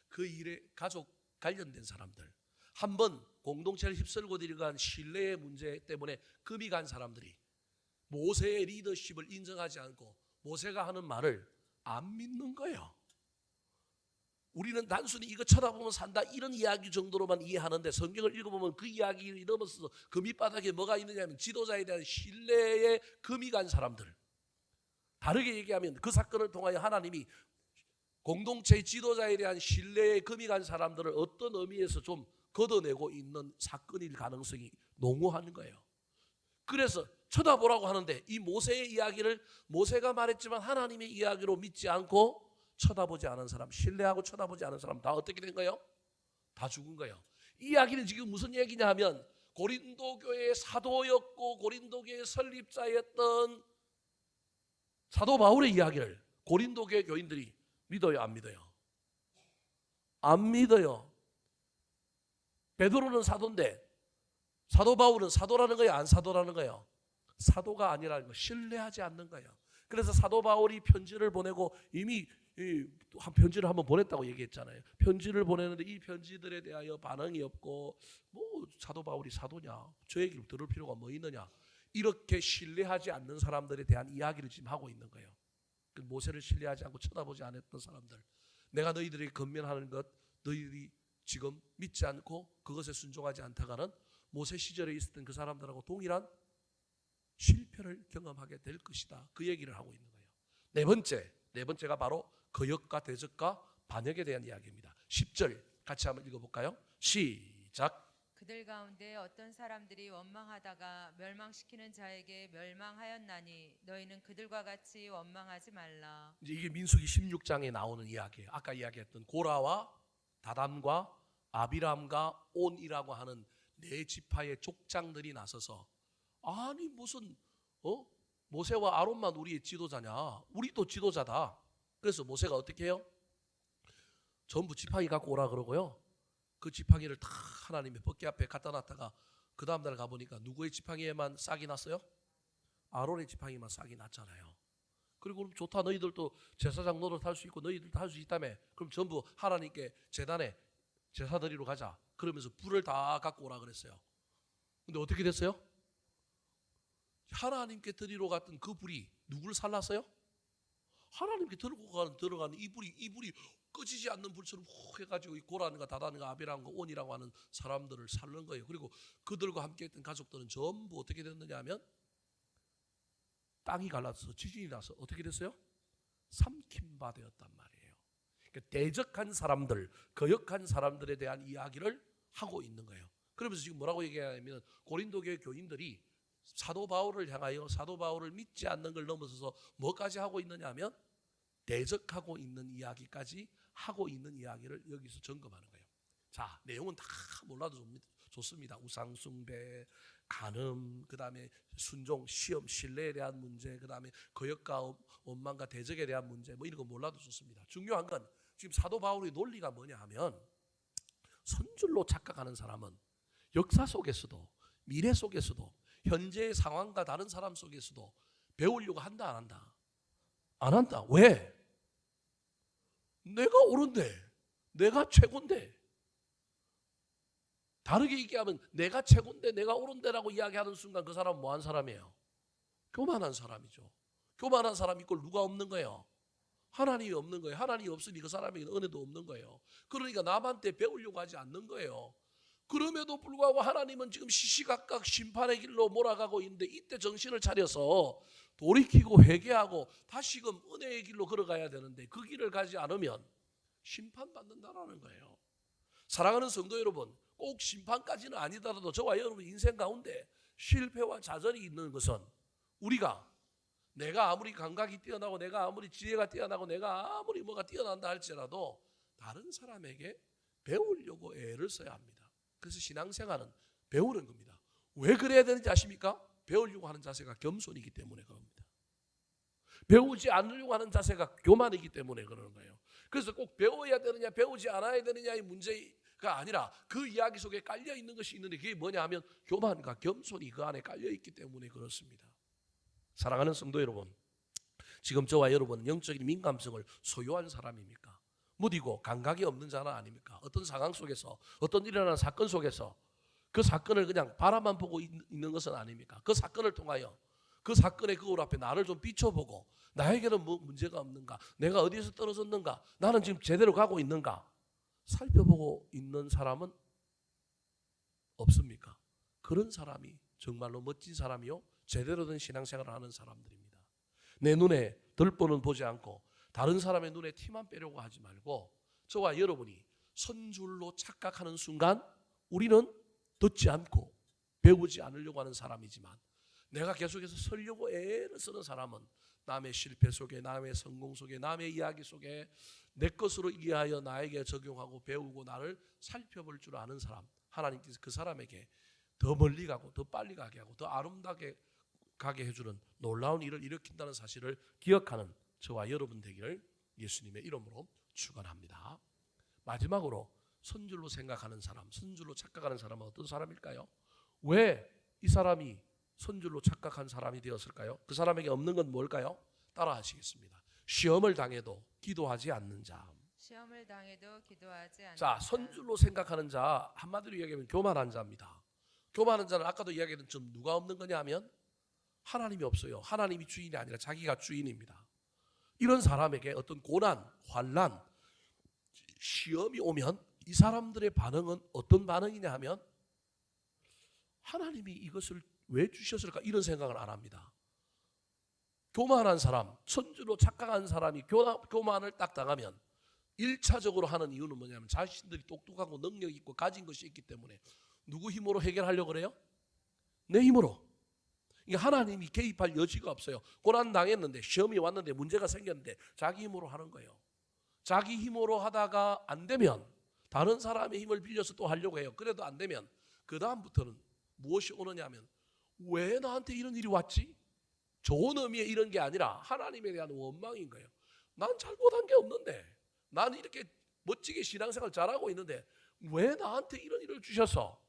그 일에 가족 관련된 사람들, 한번 공동체를 휩쓸고 들어간 신뢰의 문제 때문에 금이 간 사람들이 모세의 리더십을 인정하지 않고 모세가 하는 말을 안 믿는 거예요. 우리는 단순히 이거 쳐다보면 산다 이런 이야기 정도로만 이해하는데 성경을 읽어보면 그 이야기를 넘어서서 그 밑바닥에 뭐가 있느냐면 지도자에 대한 신뢰에 금이 간 사람들, 다르게 얘기하면 그 사건을 통하여 하나님이 공동체의 지도자에 대한 신뢰에 금이 간 사람들을 어떤 의미에서 좀 걷어내고 있는 사건일 가능성이 농후한 거예요. 그래서 쳐다보라고 하는데 이 모세의 이야기를 모세가 말했지만 하나님의 이야기로 믿지 않고 쳐다보지 않은 사람, 신뢰하고 쳐다보지 않은 사람 다 어떻게 된 거예요? 다 죽은 거예요. 이 이야기는 지금 무슨 얘기냐 하면 고린도 교회의 사도였고 고린도 교회의 설립자였던 사도 바울의 이야기를 고린도 교회 교인들이 믿어요, 안 믿어요? 안 믿어요. 베드로는 사도인데 사도 바울은 사도라는 거예요, 안 사도라는 거예요? 사도가 아니라는 거, 신뢰하지 않는 거예요. 그래서 사도 바울이 편지를 보내고 이미 한 편지를 한번 보냈다고 얘기했잖아요. 편지를 보내는데 이 편지들에 대하여 반응이 없고 뭐 사도 바울이 사도냐, 저 얘기를 들을 필요가 뭐 있느냐, 이렇게 신뢰하지 않는 사람들에 대한 이야기를 지금 하고 있는 거예요. 모세를 신뢰하지 않고 쳐다보지 않았던 사람들, 내가 너희들에게 권면하는 것 너희들이 지금 믿지 않고 그것에 순종하지 않다가는 모세 시절에 있었던 그 사람들하고 동일한 실패를 경험하게 될 것이다. 그 얘기를 하고 있는 거예요. 네 번째가 바로 거역과 대적과 반역에 대한 이야기입니다. 10절 같이 한번 읽어볼까요? 시작. 그들 가운데 어떤 사람들이 원망하다가 멸망시키는 자에게 멸망하였나니 너희는 그들과 같이 원망하지 말라. 이제 이게 민수기 16장에 나오는 이야기예요. 아까 이야기했던 고라와 다단과 아비람과 온이라고 하는 네 지파의 족장들이 나서서 아니 무슨 모세와 아론만 우리의 지도자냐? 우리도 지도자다. 그래서 모세가 어떻게 해요? 전부 지팡이 갖고 오라 그러고요. 그 지팡이를 다 하나님의 법궤 앞에 갖다 놨다가 그 다음날 가보니까 누구의 지팡이에만 싹이 났어요? 아론의 지팡이만 싹이 났잖아요. 그리고 그럼 좋다, 너희들도 제사장 노릇 할 수 있고 너희들도 할 수 있다며, 그럼 전부 하나님께 제단에 제사 드리러 가자 그러면서 불을 다 갖고 오라 그랬어요. 근데 어떻게 됐어요? 하나님께 드리러 갔던 그 불이 누구를 살랐어요? 하나님께 들어가는 이 불이 꺼지지 않는 불처럼 훅 해가지고 이 고란과 다단과 아벨랑과 온이라고 하는 사람들을 살른 거예요. 그리고 그들과 함께 했던 가족들은 전부 어떻게 됐느냐 하면 땅이 갈라서 지진이 나서 어떻게 됐어요? 삼킴바 되었단 말이에요. 그러니까 대적한 사람들, 거역한 사람들에 대한 이야기를 하고 있는 거예요. 그러면서 지금 뭐라고 얘기하냐면 고린도 교회 교인들이 사도 바울을 향하여 사도 바울을 믿지 않는 걸 넘어서서 뭐까지 하고 있느냐 하면 대적하고 있는 이야기까지 하고 있는 이야기를 여기서 점검하는 거예요. 자, 내용은 다 몰라도 좋습니다. 우상 숭배, 간음, 그 다음에 순종, 시험, 신뢰에 대한 문제, 그 다음에 거역과 원망과 대적에 대한 문제, 뭐 이런 거 몰라도 좋습니다. 중요한 건 지금 사도 바울의 논리가 뭐냐 하면 선줄로 착각하는 사람은 역사 속에서도 미래 속에서도 현재의 상황과 다른 사람 속에서도 배우려고 한다 안 한다? 안 한다. 왜? 내가 옳은데, 내가 최고인데. 다르게 얘기하면 내가 최고인데 내가 옳은데라고 이야기하는 순간 그 사람은 뭐한 사람이에요? 교만한 사람이죠. 교만한 사람이 있고 누가 없는 거예요? 하나님이 없는 거예요. 하나님이 없으니 그 사람에게는 은혜도 없는 거예요. 그러니까 남한테 배우려고 하지 않는 거예요. 그럼에도 불구하고 하나님은 지금 시시각각 심판의 길로 몰아가고 있는데 이때 정신을 차려서 돌이키고 회개하고 다시금 은혜의 길로 걸어가야 되는데 그 길을 가지 않으면 심판받는다라는 거예요. 사랑하는 성도 여러분, 꼭 심판까지는 아니더라도 저와 여러분 인생 가운데 실패와 좌절이 있는 것은 우리가 내가 아무리 감각이 뛰어나고 내가 아무리 지혜가 뛰어나고 내가 아무리 뭐가 뛰어난다 할지라도 다른 사람에게 배우려고 애를 써야 합니다. 그래서 신앙생활은 배우는 겁니다. 왜 그래야 되는지 아십니까? 배우려고 하는 자세가 겸손이기 때문에 그럽니다. 배우지 않으려고 하는 자세가 교만이기 때문에 그러는 거예요. 그래서 꼭 배워야 되느냐 배우지 않아야 되느냐의 문제가 아니라 그 이야기 속에 깔려 있는 것이 있는데 그게 뭐냐 하면 교만과 겸손이 그 안에 깔려 있기 때문에 그렇습니다. 사랑하는 성도 여러분, 지금 저와 여러분은 영적인 민감성을 소유한 사람입니까? 무디고 감각이 없는 자는 아닙니까? 어떤 상황 속에서 어떤 일어나는 사건 속에서 그 사건을 그냥 바라만 보고 있는 것은 아닙니까? 그 사건을 통하여 그 사건의 거울 앞에 나를 좀 비춰보고 나에게는 뭐 문제가 없는가? 내가 어디에서 떨어졌는가? 나는 지금 제대로 가고 있는가? 살펴보고 있는 사람은 없습니까? 그런 사람이 정말로 멋진 사람이요 제대로 된 신앙생활을 하는 사람들입니다. 내 눈에 들보는 보지 않고 다른 사람의 눈에 티만 빼려고 하지 말고 저와 여러분이 선줄로 착각하는 순간 우리는 듣지 않고 배우지 않으려고 하는 사람이지만 내가 계속해서 설려고 애를 쓰는 사람은 남의 실패 속에 남의 성공 속에 남의 이야기 속에 내 것으로 이해하여 나에게 적용하고 배우고 나를 살펴볼 줄 아는 사람, 하나님께서 그 사람에게 더 멀리 가고 더 빨리 가게 하고 더 아름답게 가게 해주는 놀라운 일을 일으킨다는 사실을 기억하는 저와 여러분 되기를 예수님의 이름으로 축원합니다. 마지막으로 선줄로 생각하는 사람, 선줄로 착각하는 사람은 어떤 사람일까요? 왜 이 사람이 선줄로 착각한 사람이 되었을까요? 그 사람에게 없는 건 뭘까요? 따라 하시겠습니다. 시험을 당해도 기도하지 않는 자. 시험을 당해도 기도하지 않는 자, 선줄로 생각하는 자, 한마디로 이야기하면 교만한 자입니다. 교만한 자는 아까도 이야기했던 좀 누가 없는 거냐 하면 하나님이 없어요. 하나님이 주인이 아니라 자기가 주인입니다. 이런 사람에게 어떤 고난, 환난, 시험이 오면 이 사람들의 반응은 어떤 반응이냐 하면 하나님이 이것을 왜 주셨을까 이런 생각을 안 합니다. 교만한 사람, 선주로 착각한 사람이 교만을 딱 당하면 1차적으로 하는 이유는 뭐냐면 자신들이 똑똑하고 능력 있고 가진 것이 있기 때문에 누구 힘으로 해결하려고 그래요? 내 힘으로. 그러니까 하나님이 개입할 여지가 없어요. 고난 당했는데 시험이 왔는데 문제가 생겼는데 자기 힘으로 하는 거예요. 자기 힘으로 하다가 안 되면 다른 사람의 힘을 빌려서 또 하려고 해요. 그래도 안 되면 그 다음부터는 무엇이 오느냐 하면 왜 나한테 이런 일이 왔지? 좋은 의미의 이런 게 아니라 하나님에 대한 원망인 거예요. 난 잘못한 게 없는데 난 이렇게 멋지게 신앙생활 잘하고 있는데 왜 나한테 이런 일을 주셔서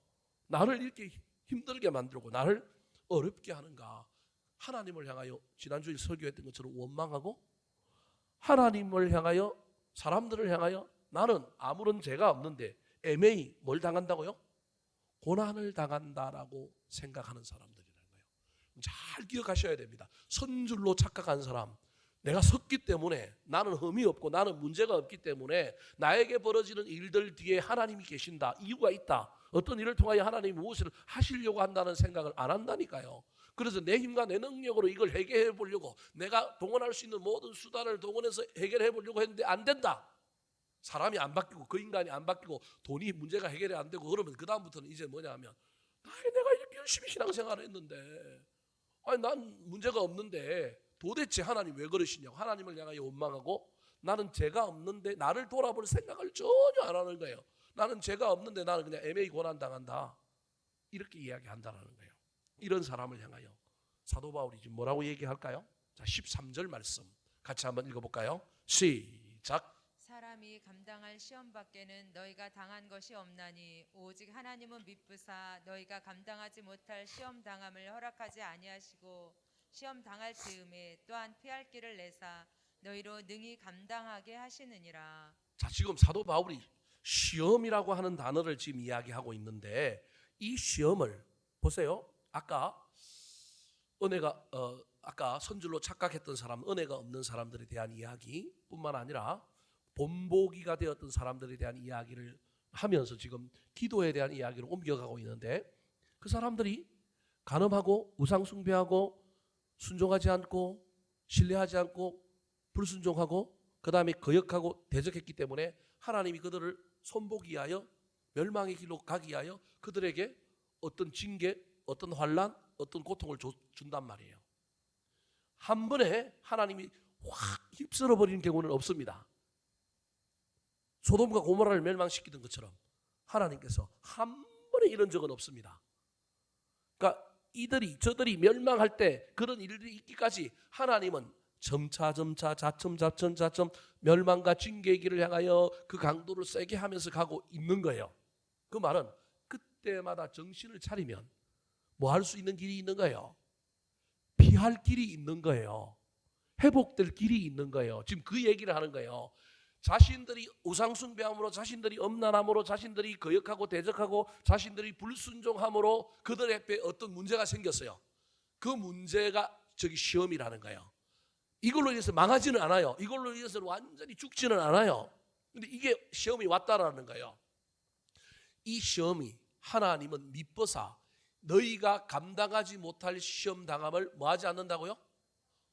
나를 이렇게 힘들게 만들고 나를 어렵게 하는가? 하나님을 향하여 지난주에 설교했던 것처럼 원망하고, 하나님을 향하여, 사람들을 향하여 나는 아무런 죄가 없는데 애매히 뭘 당한다고요? 고난을 당한다라고 생각하는 사람들이라는 거예요. 잘 기억하셔야 됩니다. 선줄로 착각한 사람, 내가 섰기 때문에, 나는 흠이 없고 나는 문제가 없기 때문에 나에게 벌어지는 일들 뒤에 하나님이 계신다, 이유가 있다, 어떤 일을 통하여 하나님이 무엇을 하시려고 한다는 생각을 안 한다니까요. 그래서 내 힘과 내 능력으로 이걸 해결해 보려고 내가 동원할 수 있는 모든 수단을 동원해서 해결해 보려고 했는데 안 된다. 사람이 안 바뀌고 그 인간이 안 바뀌고 돈이 문제가 해결이 안 되고 그러면 그 다음부터는 이제 뭐냐 하면, 내가 이렇게 열심히 신앙생활을 했는데, 난 문제가 없는데 도대체 하나님 왜 그러시냐고 하나님을 향하여 원망하고, 나는 죄가 없는데 나를 돌아볼 생각을 전혀 안 하는 거예요. 나는 죄가 없는데 나는 그냥 애매히 고난당한다, 이렇게 이야기한다는 거예요. 이런 사람을 향하여 사도 바울이 지금 뭐라고 얘기할까요? 자, 13절 말씀 같이 한번 읽어볼까요? 시작. 사람이 감당할 시험 밖에는 너희가 당한 것이 없나니 오직 하나님은 미쁘사 너희가 감당하지 못할 시험 당함을 허락하지 아니하시고 시험 당할 즈음에 또한 피할 길을 내사 너희로 능히 감당하게 하시느니라. 자, 지금 사도 바울이 시험이라고 하는 단어를 지금 이야기하고 있는데, 이 시험을 보세요. 아까 은혜가 아까 선줄로 착각했던 사람, 은혜가 없는 사람들에 대한 이야기뿐만 아니라 본보기가 되었던 사람들에 대한 이야기를 하면서 지금 기도에 대한 이야기를 옮겨가고 있는데, 그 사람들이 간음하고 우상 숭배하고 순종하지 않고 신뢰하지 않고 불순종하고 그 다음에 거역하고 대적했기 때문에 하나님이 그들을 손보기 하여 멸망의 길로 가기 위하여 그들에게 어떤 징계, 어떤 환난, 어떤 고통을 준단 말이에요. 한 번에 하나님이 확 휩쓸어 버리는 경우는 없습니다. 소돔과 고모라를 멸망시키던 것처럼 하나님께서 한 번에 이런 적은 없습니다. 그러니까 저들이 멸망할 때 그런 일들이 있기까지 하나님은 점차 자점 멸망과 징계의 길을 향하여 그 강도를 세게 하면서 가고 있는 거예요. 그 말은 그때마다 정신을 차리면 뭐 할 수 있는 길이 있는 거예요. 피할 길이 있는 거예요. 회복될 길이 있는 거예요. 지금 그 얘기를 하는 거예요. 자신들이 우상숭배함으로, 자신들이 엄난함으로, 자신들이 거역하고 대적하고, 자신들이 불순종함으로 그들 앞에 어떤 문제가 생겼어요. 그 문제가 저기 시험이라는 거예요. 이걸로 인해서 망하지는 않아요. 이걸로 인해서 완전히 죽지는 않아요. 근데 이게 시험이 왔다라는 거예요. 이 시험이 하나님은 미뻐사 너희가 감당하지 못할 시험 당함을 뭐하지 않는다고요?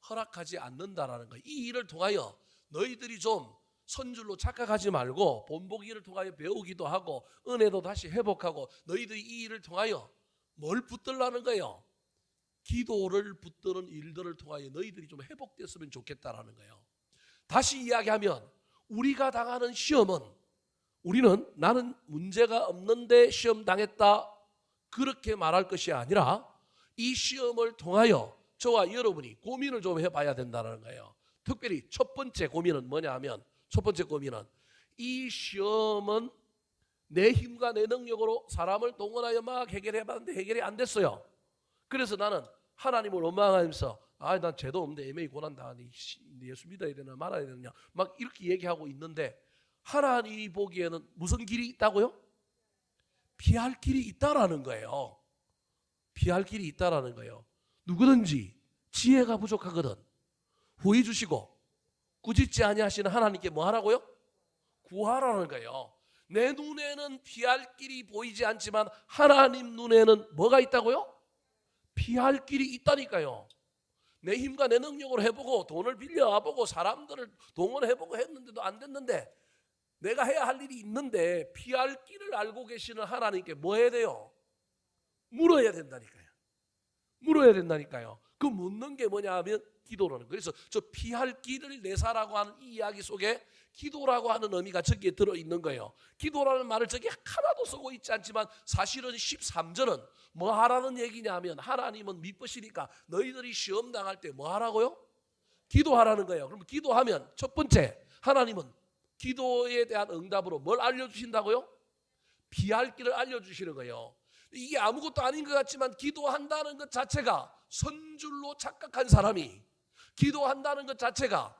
허락하지 않는다라는 거예요. 이 일을 통하여 너희들이 좀 선줄로 착각하지 말고 본보기를 통하여 배우기도 하고 은혜도 다시 회복하고, 너희들이 이 일을 통하여 뭘 붙들라는 거예요? 기도를 붙드는 일들을 통하여 너희들이 좀 회복됐으면 좋겠다라는 거예요. 다시 이야기하면 우리가 당하는 시험은, 우리는 나는 문제가 없는데 시험 당했다 그렇게 말할 것이 아니라, 이 시험을 통하여 저와 여러분이 고민을 좀 해봐야 된다는 거예요. 특별히 첫 번째 고민은 뭐냐 하면, 첫 번째 고민은 이 시험은 내 힘과 내 능력으로 사람을 동원하여 막 해결해봤는데 해결이 안 됐어요. 그래서 나는 하나님을 원망하면서 난 죄도 없는데 애매히 고난당하니 예수 믿어야 되나 말아야 되느냐 막 이렇게 얘기하고 있는데, 하나님이 보기에는 무슨 길이 있다고요? 피할 길이 있다라는 거예요. 피할 길이 있다라는 거예요. 누구든지 지혜가 부족하거든 후히 주시고 꾸짖지 아니하시는 하나님께 뭐 하라고요? 구하라는 거예요. 내 눈에는 피할 길이 보이지 않지만 하나님 눈에는 뭐가 있다고요? 피할 길이 있다니까요. 내 힘과 내 능력으로 해보고 돈을 빌려와보고 사람들을 동원해보고 했는데도 안 됐는데, 내가 해야 할 일이 있는데 피할 길을 알고 계시는 하나님께 뭐 해야 돼요? 물어야 된다니까요. 물어야 된다니까요. 그 묻는 게 뭐냐 하면 기도라는 거예요. 그래서 저 피할 길을 내사라고 하는 이 이야기 속에 기도라고 하는 의미가 저기에 들어있는 거예요. 기도라는 말을 저기 하나도 쓰고 있지 않지만 사실은 13절은 뭐 하라는 얘기냐 하면, 하나님은 미쁘시니까 너희들이 시험 당할 때 뭐 하라고요? 기도하라는 거예요. 그럼 기도하면 첫 번째, 하나님은 기도에 대한 응답으로 뭘 알려주신다고요? 피할 길을 알려주시는 거예요. 이게 아무것도 아닌 것 같지만 기도한다는 것 자체가 선줄로 착각한 사람이 기도한다는 것 자체가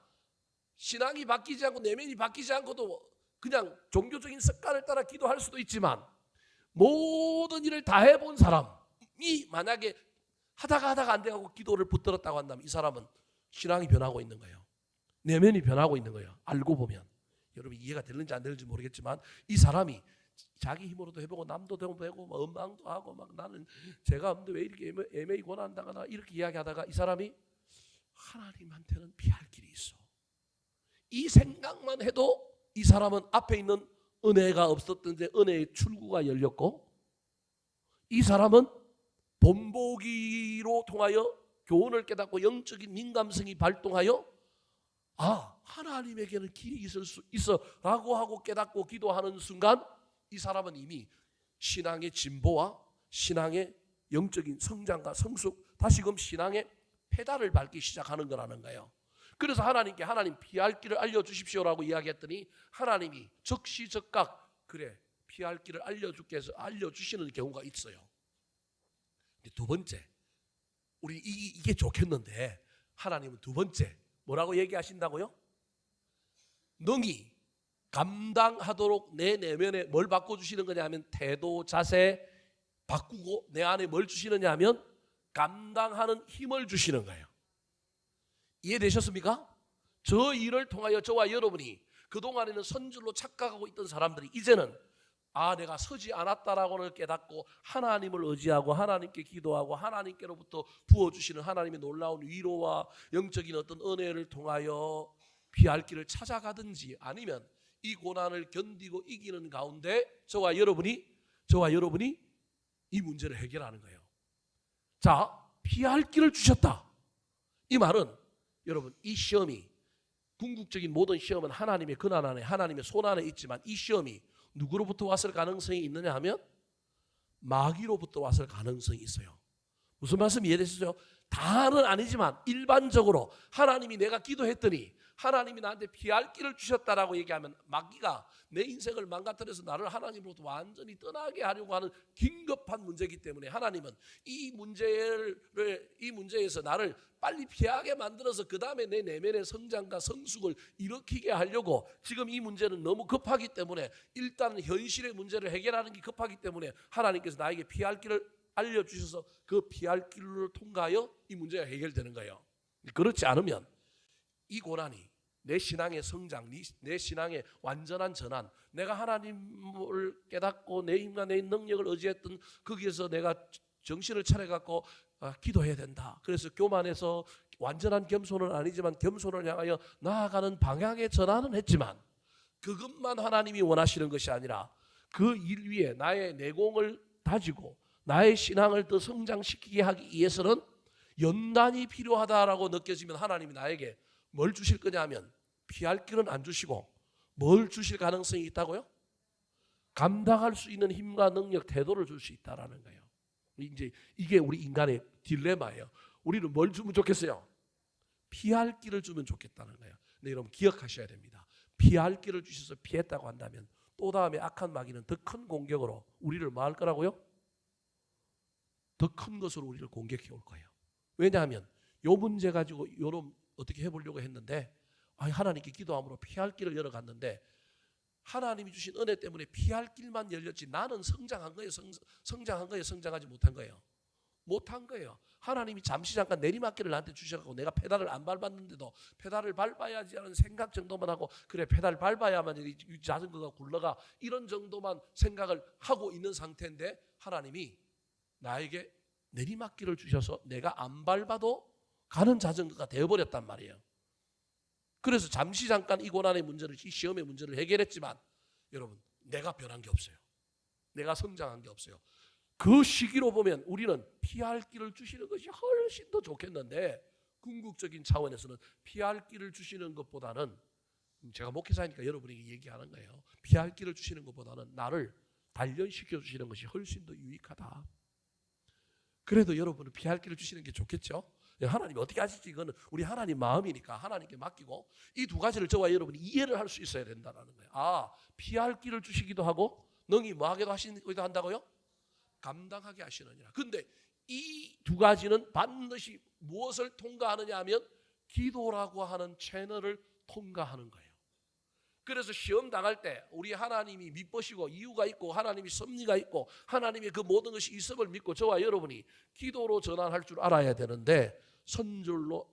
신앙이 바뀌지 않고 내면이 바뀌지 않고도 그냥 종교적인 습관을 따라 기도할 수도 있지만 모든 일을 다 해본 사람이 만약에 하다가 안 돼가고 기도를 붙들었다고 한다면 이 사람은 신앙이 변하고 있는 거예요. 내면이 변하고 있는 거예요. 알고 보면. 여러분 이해가 되는지 안 되는지 모르겠지만 이 사람이 자기 힘으로도 해보고 남도 되고 막 원망도 하고 막 나는 제가 없는데 왜 이렇게 애매히 고난당하나 이렇게 이야기하다가 이 사람이 하나님한테는 피할 길이 있어. 이 생각만 해도 이 사람은 앞에 있는 은혜가 없었던데 은혜의 출구가 열렸고 이 사람은 본보기로 통하여 교훈을 깨닫고 영적인 민감성이 발동하여 하나님에게는 길이 있을 수 있어 라고 하고 깨닫고 기도하는 순간 이 사람은 이미 신앙의 진보와 신앙의 영적인 성장과 성숙 다시금 신앙의 페달을 밟기 시작하는 거라는 거예요. 그래서 하나님께 하나님 피할 길을 알려주십시오라고 이야기했더니 하나님이 적시적각 그래 피할 길을 알려주시는 경우가 있어요. 두 번째 우리 이게 좋겠는데 하나님은 두 번째 뭐라고 얘기하신다고요? 능히 감당하도록 내 내면에 뭘 바꿔주시는 거냐 하면 태도 자세 바꾸고 내 안에 뭘 주시느냐 하면 감당하는 힘을 주시는 거예요. 이해되셨습니까? 저 일을 통하여 저와 여러분이 그동안에는 선줄로 착각하고 있던 사람들이 이제는 내가 서지 않았다라고는 깨닫고 하나님을 의지하고 하나님께 기도하고 하나님께로부터 부어주시는 하나님의 놀라운 위로와 영적인 어떤 은혜를 통하여 피할 길을 찾아가든지 아니면 이 고난을 견디고 이기는 가운데 저와 여러분이 이 문제를 해결하는 거예요. 자, 피할 길을 주셨다. 이 말은 여러분 이 시험이 궁극적인 모든 시험은 하나님의 권한 안에 하나님의 손 안에 있지만 이 시험이 누구로부터 왔을 가능성이 있느냐 하면 마귀로부터 왔을 가능성이 있어요. 무슨 말씀 이해되시죠? 다는 아니지만 일반적으로 하나님이 내가 기도했더니 하나님이 나한테 피할 길을 주셨다라고 얘기하면 마귀가 내 인생을 망가뜨려서 나를 하나님으로부터 완전히 떠나게 하려고 하는 긴급한 문제이기 때문에 하나님은 이 문제에서 나를 빨리 피하게 만들어서 그 다음에 내 내면의 성장과 성숙을 일으키게 하려고 지금 이 문제는 너무 급하기 때문에 일단 현실의 문제를 해결하는 게 급하기 때문에 하나님께서 나에게 피할 길을 알려주셔서 그 피할 길을 통과하여 이 문제가 해결되는 거예요. 그렇지 않으면 이 고난이 내 신앙의 성장, 내 신앙의 완전한 전환, 내가 하나님을 깨닫고 내 힘과 내 능력을 의지했던 거기에서 내가 정신을 차려갖고 기도해야 된다. 그래서 교만해서 완전한 겸손은 아니지만 겸손을 향하여 나아가는 방향의 전환은 했지만 그것만 하나님이 원하시는 것이 아니라 그 일 위에 나의 내공을 다지고 나의 신앙을 더 성장시키게 하기 위해서는 연단이 필요하다라고 느껴지면 하나님이 나에게 뭘 주실 거냐 하면 피할 길은 안 주시고 뭘 주실 가능성이 있다고요? 감당할 수 있는 힘과 능력, 태도를 줄 수 있다라는 거예요. 이제 이게 우리 인간의 딜레마예요. 우리는 뭘 주면 좋겠어요? 피할 길을 주면 좋겠다는 거예요. 근데 여러분 기억하셔야 됩니다. 피할 길을 주셔서 피했다고 한다면 또 다음에 악한 마귀는 더 큰 공격으로 우리를 뭐 할 거라고요? 더 큰 것으로 우리를 공격해 올 거예요. 왜냐하면 요 문제 가지고 요런 어떻게 해보려고 했는데 하나님께 기도함으로 피할 길을 열어갔는데 하나님이 주신 은혜 때문에 피할 길만 열렸지 나는 성장한 거예요. 성장하지 못한 거예요. 못한 거예요. 하나님이 잠시 잠깐 내리막길을 나한테 주셔서 내가 페달을 안 밟았는데도 페달을 밟아야지 하는 생각 정도만 하고 그래 페달 밟아야만 이 자전거가 굴러가 이런 정도만 생각을 하고 있는 상태인데 하나님이 나에게 내리막길을 주셔서 내가 안 밟아도 가는 자전거가 되어버렸단 말이에요. 그래서 잠시 잠깐 이 고난의 문제를 이 시험의 문제를 해결했지만 여러분 내가 변한 게 없어요. 내가 성장한 게 없어요. 그 시기로 보면 우리는 피할 길을 주시는 것이 훨씬 더 좋겠는데 궁극적인 차원에서는 피할 길을 주시는 것보다는 제가 목회자니까 여러분에게 얘기하는 거예요. 피할 길을 주시는 것보다는 나를 단련시켜 주시는 것이 훨씬 더 유익하다. 그래도 여러분은 피할 길을 주시는 게 좋겠죠? 하나님이 어떻게 하실지 이거는 우리 하나님 마음이니까 하나님께 맡기고 이 두 가지를 저와 여러분이 이해를 할 수 있어야 된다는 거예요. 피할 길을 주시기도 하고 능히 뭐 하기도 하시기도 한다고요? 감당하게 하시느니라. 근데 이 두 가지는 반드시 무엇을 통과하느냐 하면 기도라고 하는 채널을 통과하는 거예요. 그래서 시험 당할 때 우리 하나님이 믿으시고 이유가 있고 하나님이 섭리가 있고 하나님의 그 모든 것이 있음을 믿고 저와 여러분이 기도로 전환할 줄 알아야 되는데, 선줄로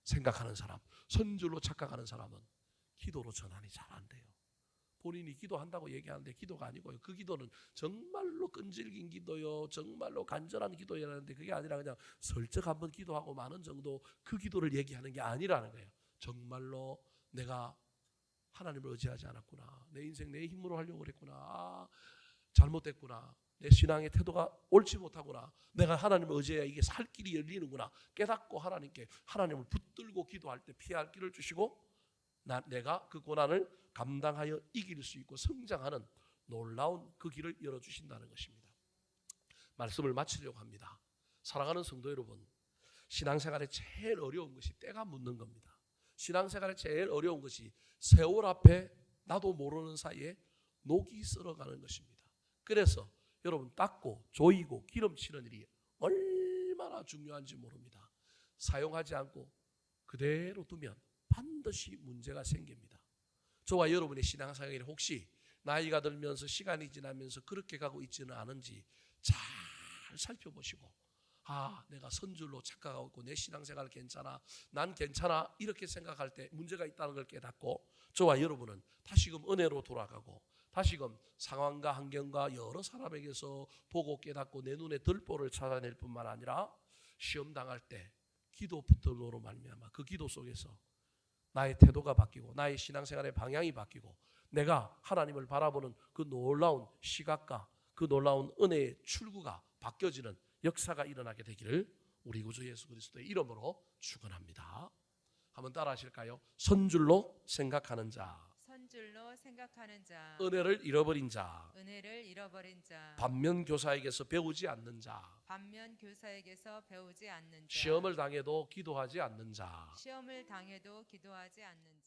생각하는 사람, 선줄로 착각하는 사람은 기도로 전환이 잘 안 돼요. 본인이 기도한다고 얘기하는데 기도가 아니고요. 그 기도는 정말로 끈질긴 기도요, 정말로 간절한 기도라는데 그게 아니라 그냥 슬쩍 한번 기도하고 마는 정도, 그 기도를 얘기하는 게 아니라는 거예요. 정말로 내가 하나님을 의지하지 않았구나, 내 인생 내 힘으로 하려고 그랬구나, 잘못됐구나, 내 신앙의 태도가 옳지 못하구나, 내가 하나님을 의지해야 이게 살 길이 열리는구나 깨닫고 하나님께 하나님을 붙들고 기도할 때 피할 길을 주시고 내가 그 고난을 감당하여 이길 수 있고 성장하는 놀라운 그 길을 열어주신다는 것입니다. 말씀을 마치려고 합니다. 사랑하는 성도 여러분, 신앙생활에 제일 어려운 것이 때가 묻는 겁니다. 신앙생활에 제일 어려운 것이 세월 앞에 나도 모르는 사이에 녹이 썰어가는 것입니다. 그래서 여러분, 닦고 조이고 기름치는 일이 얼마나 중요한지 모릅니다. 사용하지 않고 그대로 두면 반드시 문제가 생깁니다. 저와 여러분의 신앙생활이 혹시 나이가 들면서 시간이 지나면서 그렇게 가고 있지는 않은지 잘 살펴보시고, 내가 선줄로 착각하고 있고 내 신앙생활 괜찮아, 난 괜찮아, 이렇게 생각할 때 문제가 있다는 걸 깨닫고 저와 여러분은 다시금 은혜로 돌아가고 다시금 상황과 환경과 여러 사람에게서 보고 깨닫고 내 눈에 들보를 찾아낼 뿐만 아니라 시험 당할 때 기도 붙들므로 말미암아 그 기도 속에서 나의 태도가 바뀌고 나의 신앙생활의 방향이 바뀌고 내가 하나님을 바라보는 그 놀라운 시각과 그 놀라운 은혜의 출구가 바뀌어지는 역사가 일어나게 되기를 우리 구주 예수 그리스도의 이름으로 축원합니다. 한번 따라 하실까요? 선줄로 생각하는 자, 선줄로 생각하는 자, 은혜를 잃어버린 자, 은혜를 잃어버린 자, 반면 교사에게서 배우지 않는 자, 반면 교사에게서 배우지 않는 자, 시험을 당해도 기도하지 않는 자, 시험을 당해도 기도하지 않는